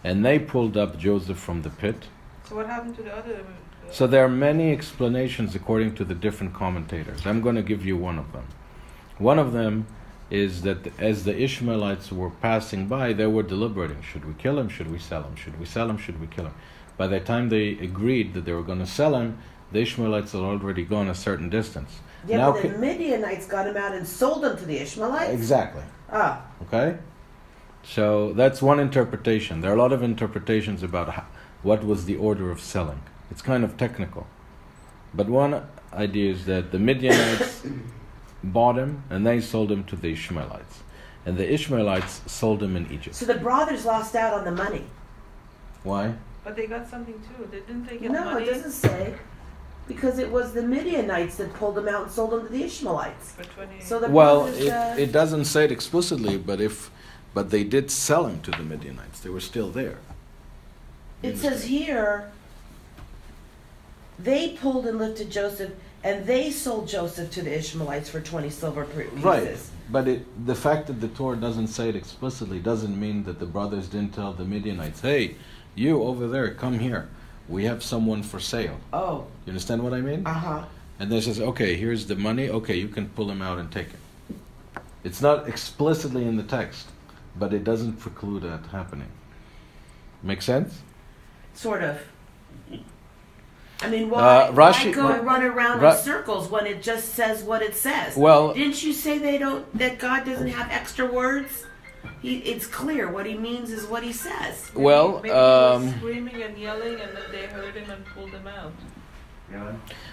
and they pulled up Joseph from the pit. So what happened to the other? So there are many explanations according to the different commentators. I'm going to give you one of them. One of them is that as the Ishmaelites were passing by, they were deliberating. Should we kill him? Should we sell him? Should we sell him? Should we kill him? By the time they agreed that they were going to sell him, the Ishmaelites had already gone a certain distance. Yeah, now, but the Midianites got him out and sold him to the Ishmaelites? Exactly. Ah. Okay? So that's one interpretation. There are a lot of interpretations about what was the order of selling. It's kind of technical. But one idea is that the Midianites bought him and they sold him to the Ishmaelites. And the Ishmaelites sold him in Egypt. So the brothers lost out on the money. Why? But they got something too. Didn't they get No, money? it doesn't say. Because it was the Midianites that pulled him out and sold him to the Ishmaelites. For 20. So the Well, brothers, it doesn't say it explicitly, but they did sell him to the Midianites. They were still there. it says here, they pulled and lifted Joseph, and they sold Joseph to the Ishmaelites for 20 silver pieces. Right, but the fact that the Torah doesn't say it explicitly doesn't mean that the brothers didn't tell the Midianites, hey, you over there, come here. We have someone for sale. Oh. You understand what I mean? Uh-huh. And they says, okay, here's the money. Okay, you can pull him out and take it. It's not explicitly in the text, but it doesn't preclude that happening. Make sense? Sort of. I mean, why Rashi, go run around in circles when it just says what it says? Well, didn't you say that God doesn't have extra words? It's clear. What he means is what he says. Well, maybe he was screaming and yelling, and then they heard him and pulled him out.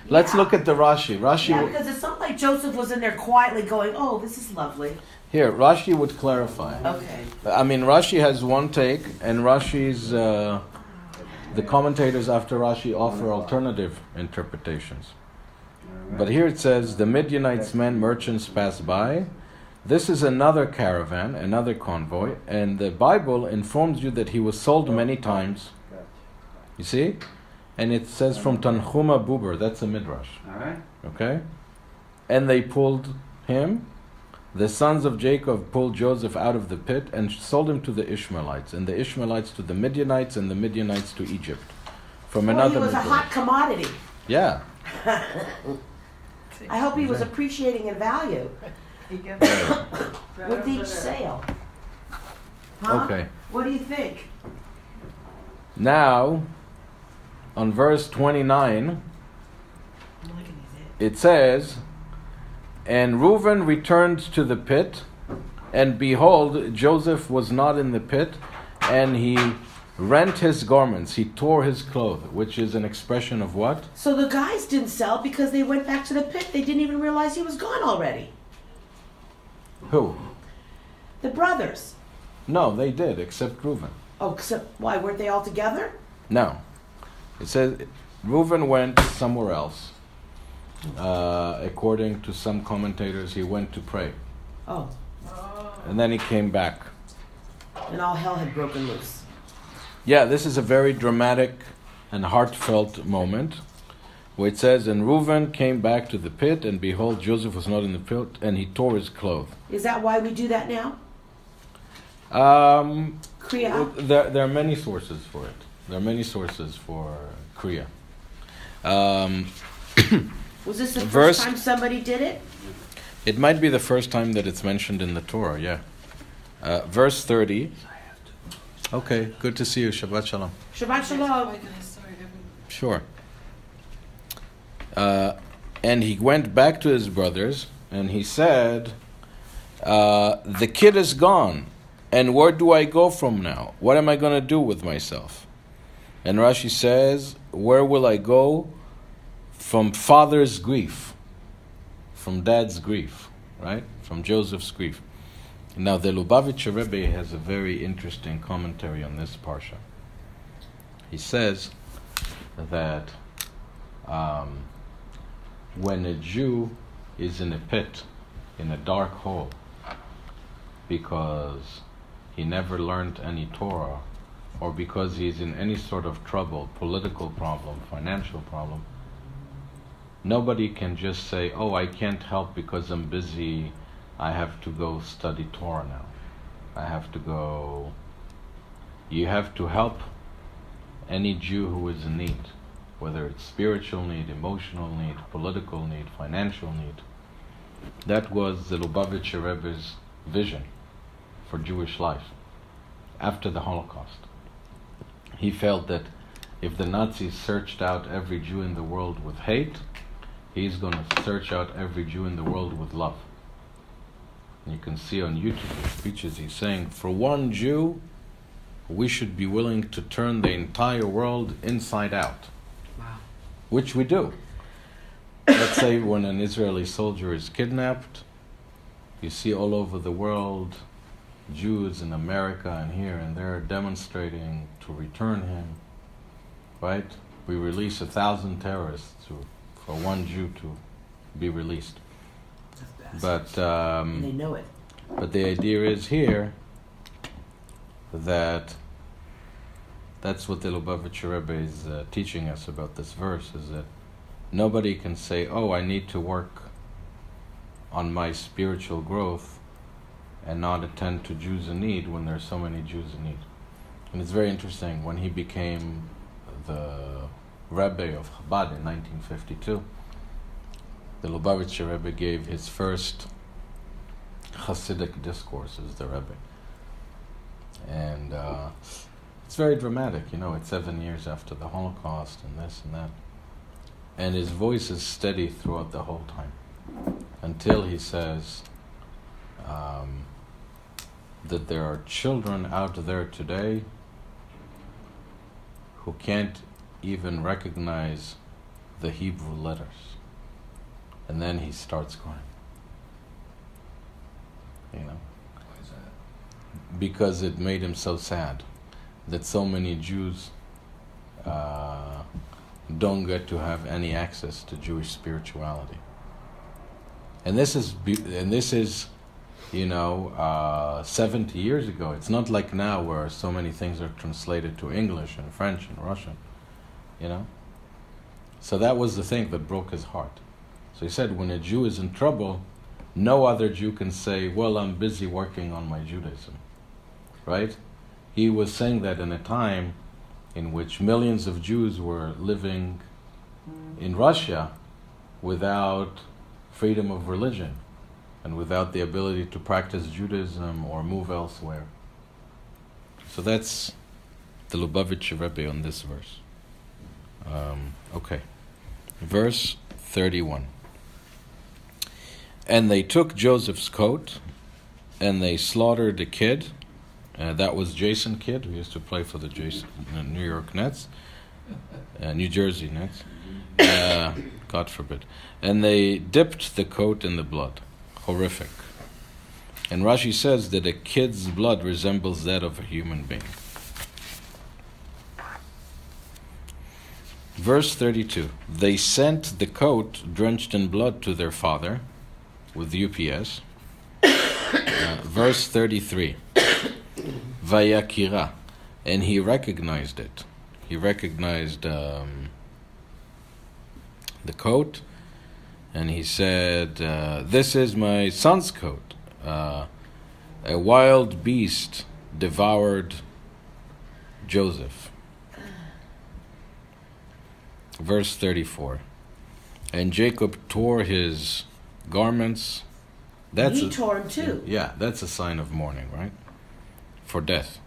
Let's look at the Rashi. Yeah, because it's not like Joseph was in there quietly going, "Oh, this is lovely." Here, Rashi would clarify. Okay. I mean, Rashi has one take, and Rashi's The commentators after Rashi offer alternative interpretations. But here it says, the Midianites men, merchants passed by. This is another caravan, another convoy, and the Bible informs you that he was sold many times. You see? And it says from Tanchuma Buber, that's a midrash. Okay? And they pulled him. The sons of Jacob pulled Joseph out of the pit and sold him to the Ishmaelites, and the Ishmaelites to the Midianites, and the Midianites to Egypt. From another he was midrash. a hot commodity. Yeah. I hope he was appreciating in value with each sale. Huh? Okay. What do you think? Now, on verse 29, it says, and Reuben returned to the pit, and behold, Joseph was not in the pit, and he rent his garments, he tore his clothes, which is an expression of what? So the guys didn't sell because they went back to the pit. They didn't even realize he was gone already. Who? The brothers. No, they did, except Reuben. Oh, except why? Weren't they all together? No. It says Reuben went somewhere else. According to some commentators, he went to pray. Oh. And then he came back. And all hell had broken loose. Yeah, this is a very dramatic and heartfelt moment where it says, and Reuben came back to the pit, and behold, Joseph was not in the pit, and he tore his clothes. Is that why we do that now? Kriya? There are many sources for it. There are many sources for Kriya. Was this the first time somebody did it? It might be the first time that it's mentioned in the Torah, yeah. Verse 30. Okay, good to see you. Shabbat Shalom. Shabbat Shalom. Sure. And he went back to his brothers, and he said, the kid is gone, and where do I go from now? What am I going to do with myself? And Rashi says, where will I go? From father's grief, from dad's grief, right? From Joseph's grief. Now, the Lubavitcher Rebbe has a very interesting commentary on this parsha. He says that when a Jew is in a pit, in a dark hole, because he never learned any Torah, or because he's in any sort of trouble, political problem, financial problem, nobody can just say, oh, I can't help because I'm busy, I have to go study Torah now. I have to go... You have to help any Jew who is in need, whether it's spiritual need, emotional need, political need, financial need. That was the Lubavitcher Rebbe's vision for Jewish life after the Holocaust. He felt that if the Nazis searched out every Jew in the world with hate, he's going to search out every Jew in the world with love. And you can see on YouTube the speeches he's saying, for one Jew, we should be willing to turn the entire world inside out. Wow. Which we do. Let's say when an Israeli soldier is kidnapped, you see all over the world Jews in America and here and there demonstrating to return him, right? We release 1,000 terrorists for one Jew to be released. But they know it. But the idea is here that that's what the Lubavitcher Rebbe is teaching us about this verse, is that nobody can say, oh, I need to work on my spiritual growth and not attend to Jews in need when there are so many Jews in need. And it's very interesting, when he became the Rebbe of Chabad in 1952, the Lubavitcher Rebbe gave his first Hasidic discourse as the Rebbe. And it's very dramatic, it's 7 years after the Holocaust and this and that. And his voice is steady throughout the whole time, until he says that there are children out there today who can't even recognize the Hebrew letters. And then he starts crying. Why is that? Because it made him so sad that so many Jews don't get to have any access to Jewish spirituality. And this is 70 years ago. It's not like now where so many things are translated to English and French and Russian, So that was the thing that broke his heart. So he said, when a Jew is in trouble, no other Jew can say, well, I'm busy working on my Judaism, right? He was saying that in a time in which millions of Jews were living in Russia without freedom of religion and without the ability to practice Judaism or move elsewhere. So that's the Lubavitcher Rebbe on this verse. Okay. Verse 31. And they took Joseph's coat, and they slaughtered a kid. That was Jason Kidd, who used to play for the New York Nets, New Jersey Nets. God forbid. And they dipped the coat in the blood. Horrific. And Rashi says that a kid's blood resembles that of a human being. Verse 32. They sent the coat drenched in blood to their father with UPS. Verse 33. Vayakira. And he recognized it. He recognized the coat, and he said, this is my son's coat. A wild beast devoured Joseph. Verse 34. And Jacob tore his garments. He tore them too. Yeah, that's a sign of mourning, right? For death.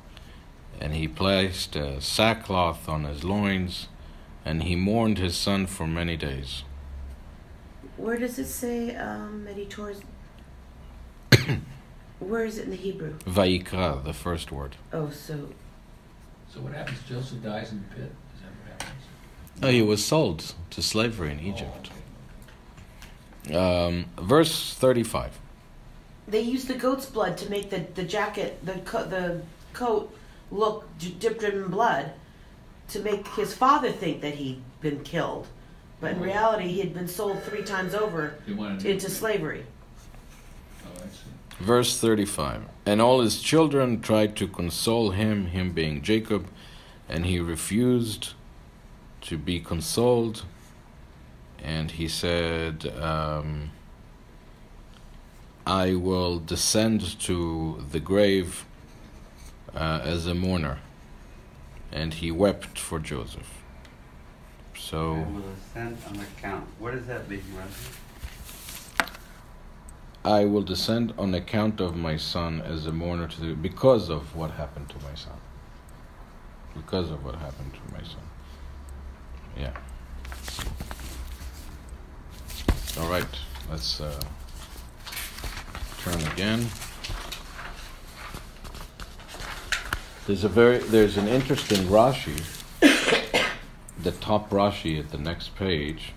And he placed a sackcloth on his loins, and he mourned his son for many days. Where does it say that he tore his... Where is it in the Hebrew? Vayikra, the first word. Oh, so... So what happens? Joseph dies in the pit? Is that what happens? No, he was sold to slavery in Egypt. Verse 35. They used the goat's blood to make the jacket, the coat look dipped in blood, to make his father think that he'd been killed. But in reality, he had been sold 3 times over into slavery. Oh, I see. Verse 35. And all his children tried to console him being Jacob, and he refused to be consoled. And he said, I will descend to the grave as a mourner. And he wept for Joseph. So I will descend on account. What does that mean, Rabbi? I will descend on account of my son as a mourner because of what happened to my son. Because of what happened to my son. Yeah. All right. Let's turn again. There's an interesting Rashi, the top Rashi at the next page,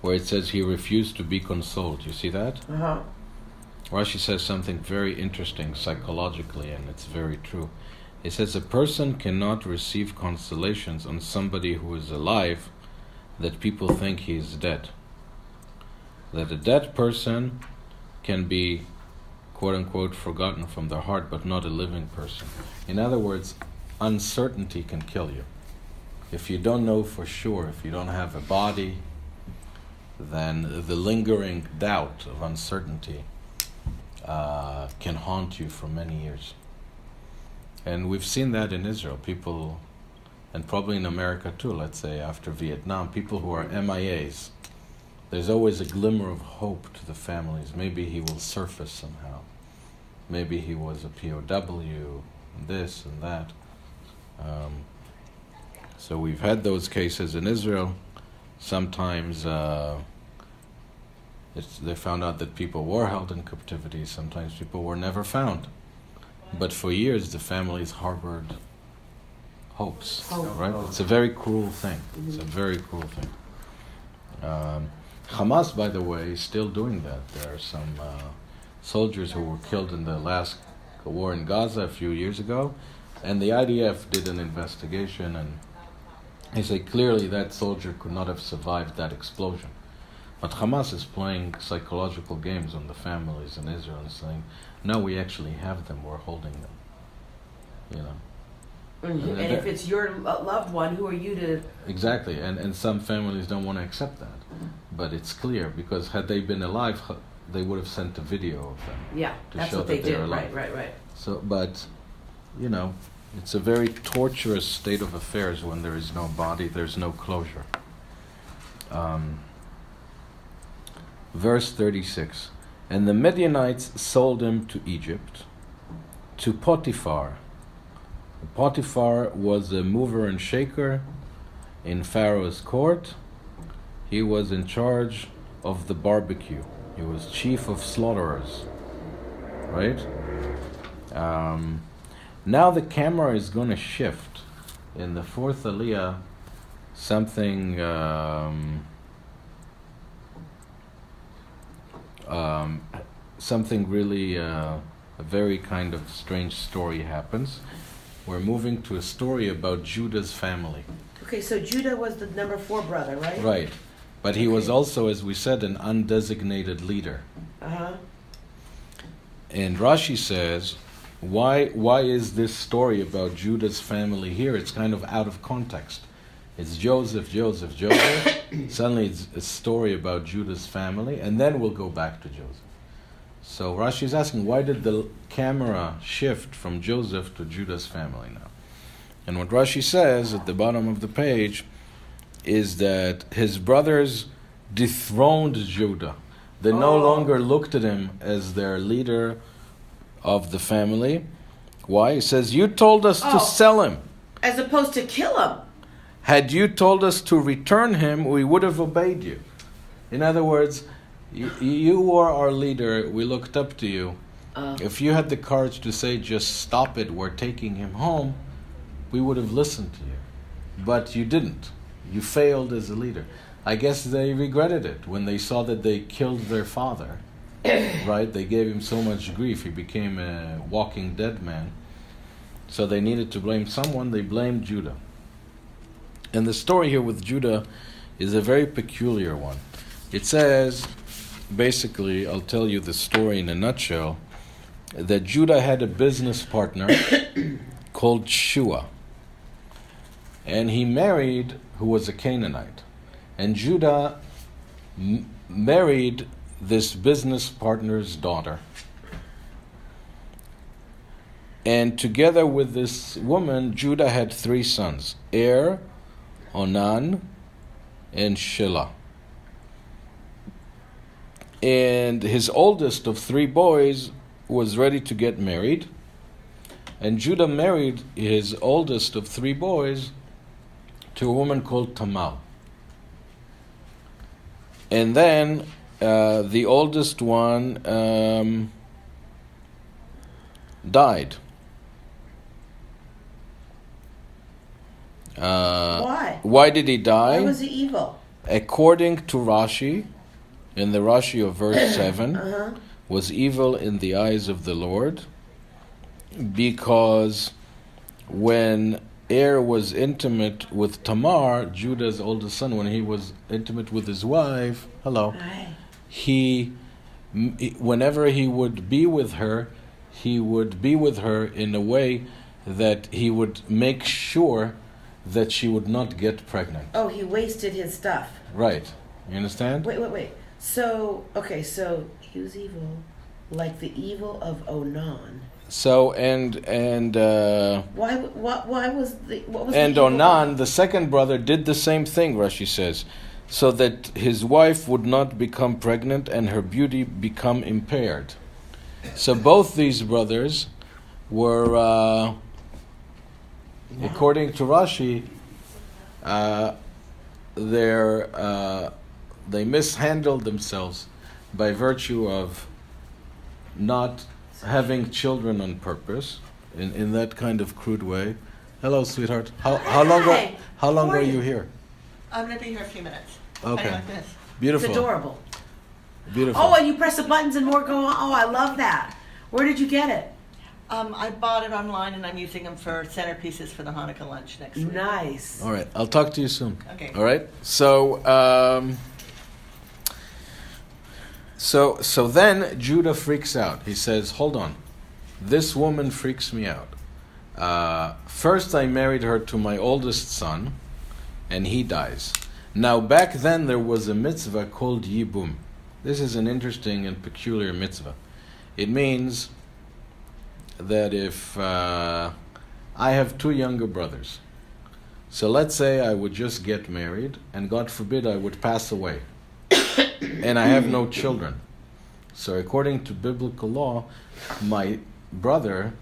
where it says he refused to be consoled. You see that? Uh-huh. Rashi says something very interesting psychologically, and it's very true. It says a person cannot receive consolations on somebody who is alive that people think he is dead. That a dead person can be quote-unquote forgotten from their heart, but not a living person. In other words, uncertainty can kill you. If you don't know for sure, if you don't have a body, then the lingering doubt of uncertainty can haunt you for many years. And we've seen that in Israel. People, and probably in America too, let's say after Vietnam, people who are MIAs, there's always a glimmer of hope to the families. Maybe he will surface somehow. Maybe he was a POW, this and that. So we've had those cases in Israel. Sometimes they found out that people were held in captivity. Sometimes people were never found. But for years, the families harbored hopes, right? It's a very cruel thing. It's a very cruel thing. Hamas, by the way, is still doing that. There are some soldiers who were killed in the last war in Gaza a few years ago, and the IDF did an investigation, and He said clearly that soldier could not have survived that explosion. But Hamas is playing psychological games on the families in Israel and saying, no, we actually have them, we're holding them. You know. And if it's your loved one, who are you to... Exactly, and some families don't want to accept that. But it's clear, because had they been alive, they would have sent a video of them. Yeah, to that's show what they that they're did. alive. Right. So, but, you know, it's a very torturous state of affairs when there is no body, there's no closure. Verse 36. And the Midianites sold him to Egypt, to Potiphar. Potiphar was a mover and shaker in Pharaoh's court. He was in charge of the barbecue. He was chief of slaughterers. Right? Now the camera is going to shift. In the fourth Aliyah, something really a very kind of strange story happens. We're moving to a story about Judah's family. Okay, so Judah was the number 4 brother, right? Right. But he was also, as we said, an undesignated leader. Uh-huh. And Rashi says, why is this story about Judah's family here? It's kind of out of context. It's Joseph. Suddenly it's a story about Judah's family, and then we'll go back to Joseph. So Rashi is asking, why did the camera shift from Joseph to Judah's family now? And what Rashi says at the bottom of the page is that his brothers dethroned Judah. They no longer looked at him as their leader of the family. Why? He says, you told us to sell him. As opposed to kill him. Had you told us to return him, we would have obeyed you. In other words, you were our leader, we looked up to you. If you had the courage to say, just stop it, we're taking him home, we would have listened to you. But you didn't. You failed as a leader. I guess they regretted it when they saw that they killed their father. Right? They gave him so much grief, he became a walking dead man. So they needed to blame someone, they blamed Judah. And the story here with Judah is a very peculiar one. It says, basically, I'll tell you the story in a nutshell, that Judah had a business partner called Shua. And he married, who was a Canaanite. And Judah married this business partner's daughter. And together with this woman, Judah had 3 sons, Er, Onan, and Shelah. And his oldest of 3 boys was ready to get married. And Judah married his oldest of 3 boys to a woman called Tamar. And then the oldest one died. Why? Why did he die? Why was he evil? According to Rashi, in the Rashi of verse 7, was evil in the eyes of the Lord, because when Er was intimate with Tamar, Judah's oldest son, when he was intimate with his wife, whenever he would be with her, he would be with her in a way that he would make sure that she would not get pregnant. Oh, he wasted his stuff. Right. You understand? Wait. So he was evil, like the evil of Onan. So why was what was and the Onan, the second brother, did the same thing, Rashi says, so that his wife would not become pregnant and her beauty become impaired. So both these brothers were, according to Rashi, they mishandled themselves by virtue of not having children on purpose, in that kind of crude way. Hello, sweetheart. How long are you here? I'm going to be here a few minutes. Okay. Like this. Beautiful. It's adorable. Beautiful. Oh, and you press the buttons and more go on. Oh, I love that. Where did you get it? I bought it online and I'm using them for centerpieces for the Hanukkah lunch next week. Nice. All right, I'll talk to you soon. Okay. All right. So then Judah freaks out. He says, "Hold on, this woman freaks me out. First, I married her to my oldest son, and he dies. Now, back then there was a mitzvah called Yibum. This is an interesting and peculiar mitzvah. It means that if I have two younger brothers, so let's say I would just get married, and God forbid I would pass away, and I have no children. So according to biblical law, my brother,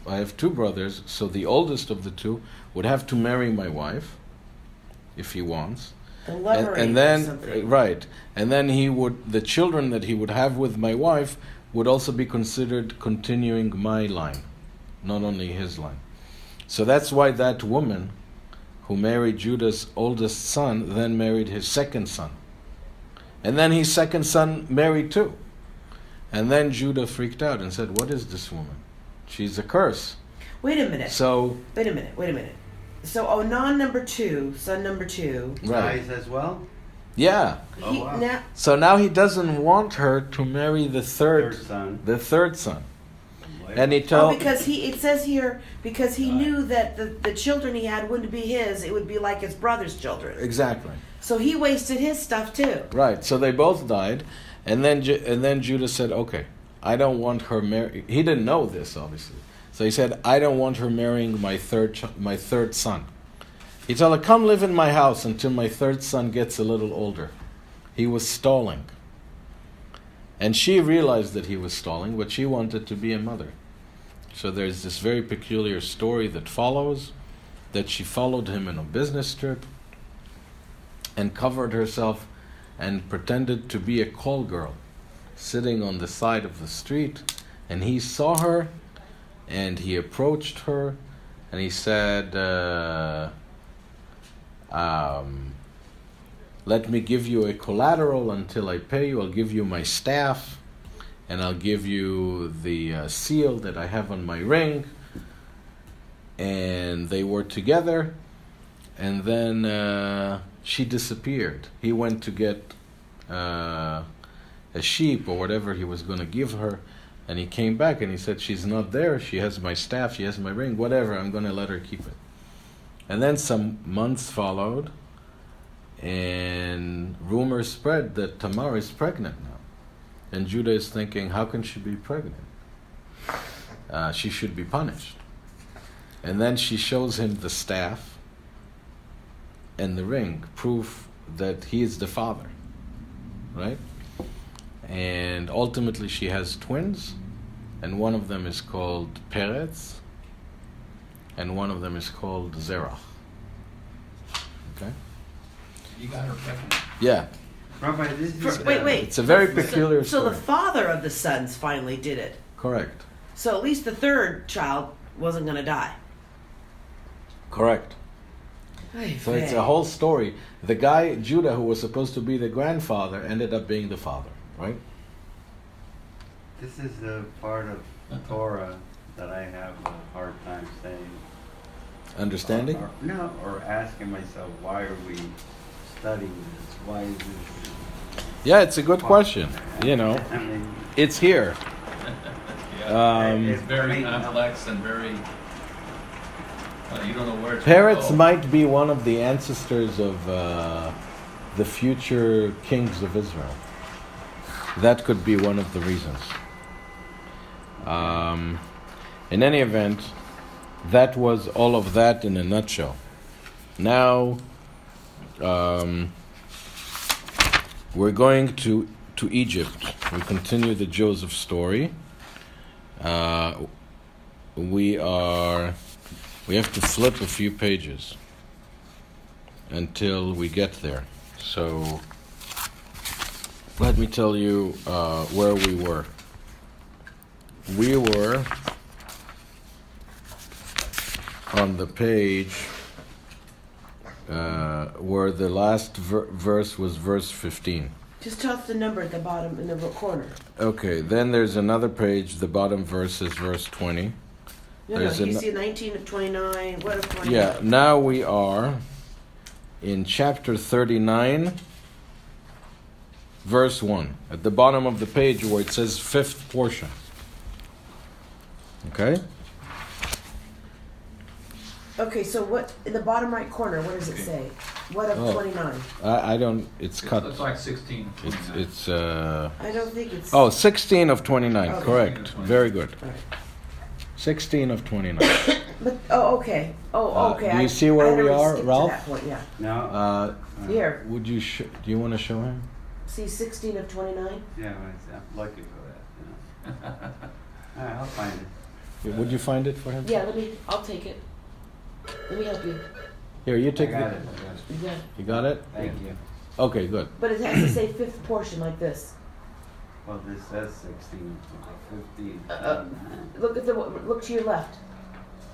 I have two brothers, so the oldest of the two would have to marry my wife, if he wants. And then, right, and then the children that he would have with my wife would also be considered continuing my line, not only his line. So that's why that woman who married Judah's oldest son then married his second son. And then his second son married too. And then Judah freaked out and said, "What is this woman? She's a curse." Wait a minute. So Wait a minute. So Onan number 2, son number 2. right. Dies as well? Yeah. Oh, wow. So now he doesn't want her to marry the third son. The third son. And he told because it says here, because he knew that the children he had wouldn't be his, it would be like his brother's children. Exactly. So he wasted his stuff too. Right. So they both died, and then Judah said, "Okay, I don't want her marry." He didn't know this, obviously. So he said, "I don't want her marrying my third son." He told her, "Come live in my house until my third son gets a little older." He was stalling. And she realized that he was stalling, but she wanted to be a mother. So there's this very peculiar story that follows, that she followed him on a business trip and covered herself and pretended to be a call girl sitting on the side of the street, and he saw her and he approached her and he said, "Let me give you a collateral until I pay you. I'll give you my staff and I'll give you the seal that I have on my ring." And they were together, and then she disappeared. He went to get a sheep or whatever he was going to give her, and he came back and he said, "She's not there. She has my staff, she has my ring, whatever, I'm going to let her keep it." And then some months followed, and rumors spread that Tamar is pregnant now. And Judah is thinking, how can she be pregnant? She should be punished. And then she shows him the staff and the ring, proof that he is the father, right? And ultimately she has twins, and one of them is called Peretz, and one of them is called Zerach. Okay? You got her pregnant. Yeah. Rabbi, this is... Wait. It's a very peculiar So story. the father of the sons finally did it. Correct. So at least the third child wasn't going to die. Correct. So it's a whole story. The guy, Judah, who was supposed to be the grandfather, ended up being the father, right? This is the part of Torah that I have a hard time saying. Understanding? Or asking myself, why are we studying this? Why is this? Yeah, it's a good question. You know, I mean, it's here. It's very complex and very... you don't know where it's Peretz going. might be one of the ancestors of the future kings of Israel. That could be one of the reasons. In any event, that was all of that in a nutshell. Now, we're going to Egypt. We continue the Joseph story. We have to flip a few pages until we get there. So let me tell you where we were. We were on the page where the last verse was verse 15. Just tell us the number at the bottom in the corner. Okay, then there's another page. The bottom verse is verse 20. No, you see 19 of 29. What of 29? Yeah, now we are in chapter 39, verse 1. At the bottom of the page where it says fifth portion. Okay? Okay, so what, in the bottom right corner, what does it say? What of 29? I don't, it's cut. It's like 16. It's I don't think it's... Oh, 16 of 29, Okay. correct. 16 of 29. Very good. All right. 16 of 29. But, okay. Oh, okay. do you see where we are, skipped Ralph? To that point, yeah. No. Here. Would you do you want to show him? See 16 of 29? Yeah, I'm lucky for that. You know. All right, I'll find it. Would you find it for him? Yeah, I'll take it. Let me help you. Here, you take I got it. it. Yeah. You got it? Thank you. Okay, good. But it has to say fifth portion like this. Well, this says 16, 15. Look to your left.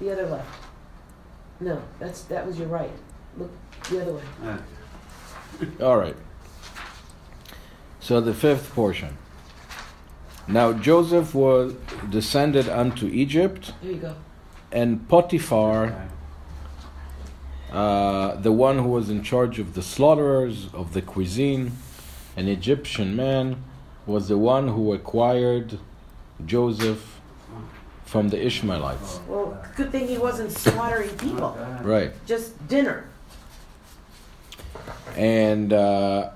The other left. No, that was your right. Look the other way. All right. So the fifth portion. Now Joseph was descended unto Egypt, Here you go. and Potiphar, the one who was in charge of the slaughterers, of the cuisine, an Egyptian man, was the one who acquired Joseph from the Ishmaelites. Well, good thing he wasn't slaughtering people. Right. Just dinner. And the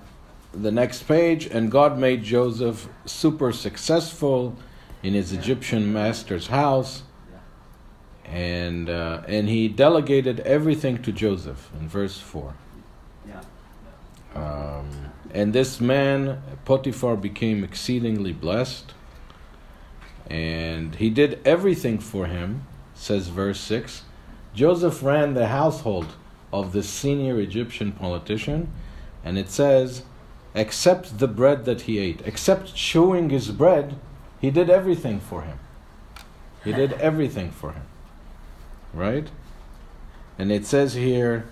next page, and God made Joseph super successful in his Egyptian master's house, and he delegated everything to Joseph in verse 4. And this man, Potiphar, became exceedingly blessed, and he did everything for him, says verse 6. Joseph ran the household of the senior Egyptian politician, and it says, except the bread that he ate, except chewing his bread, he did everything for him. He did everything for him. Right? And it says here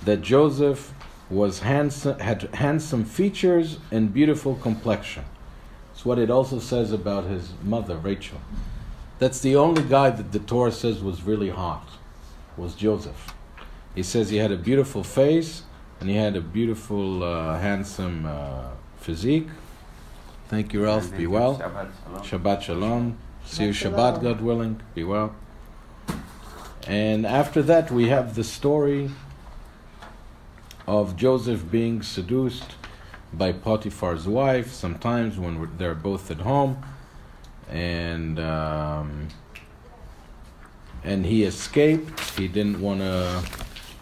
that Joseph was handsome, had handsome features and beautiful complexion. It's what it also says about his mother, Rachel. That's the only guy that the Torah says was really hot, was Joseph. He says he had a beautiful face and he had a beautiful, handsome physique. Thank you, Ralph. Be well. Shabbat Shalom. See you Shabbat, God willing. Be well. And after that, we have the story of Joseph being seduced by Potiphar's wife, sometimes when they're both at home, and he escaped. He didn't want to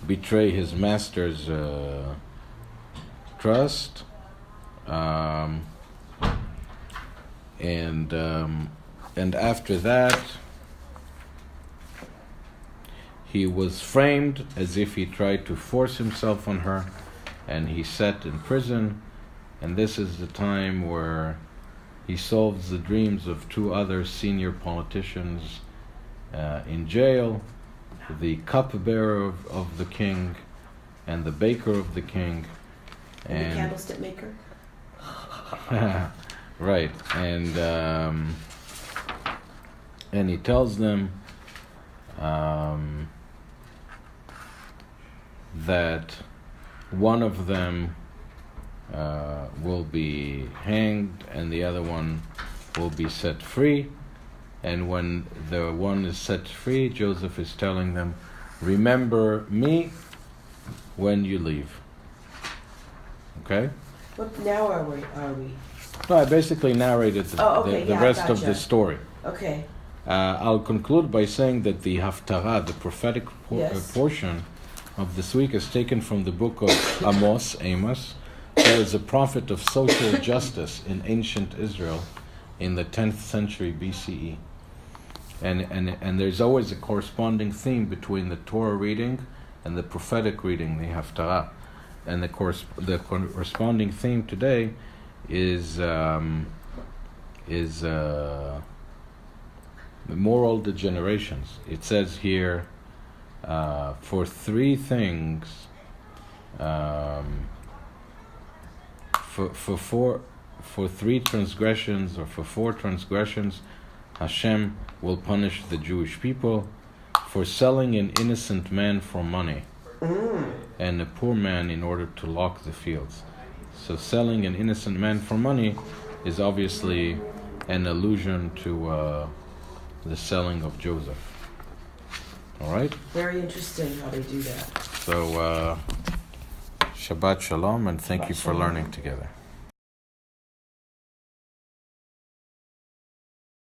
betray his master's trust, and after that, he was framed as if he tried to force himself on her, and he sat in prison. And this is the time where he solves the dreams of two other senior politicians in jail, the cupbearer of the king and the baker of the king. And the candlestick maker? Right. And he tells them that one of them will be hanged and the other one will be set free. And when the one is set free, Joseph is telling them, remember me when you leave. Okay? What now are we? No, I basically narrated the rest of the story. Okay. I'll conclude by saying that the Haftarah, the prophetic portion of this week, is taken from the book of Amos, who is a prophet of social justice in ancient Israel in the 10th century BCE. And there's always a corresponding theme between the Torah reading and the prophetic reading, the Haftarah. And the corresponding theme today is moral degenerations. It says here, for three things, for 3 transgressions, or for 4 transgressions, Hashem will punish the Jewish people for selling an innocent man for money and a poor man in order to lock the fields. So selling an innocent man for money is obviously an allusion to the selling of Joseph. All right? Very interesting how they do that. So, Shabbat Shalom, and thank you for learning together.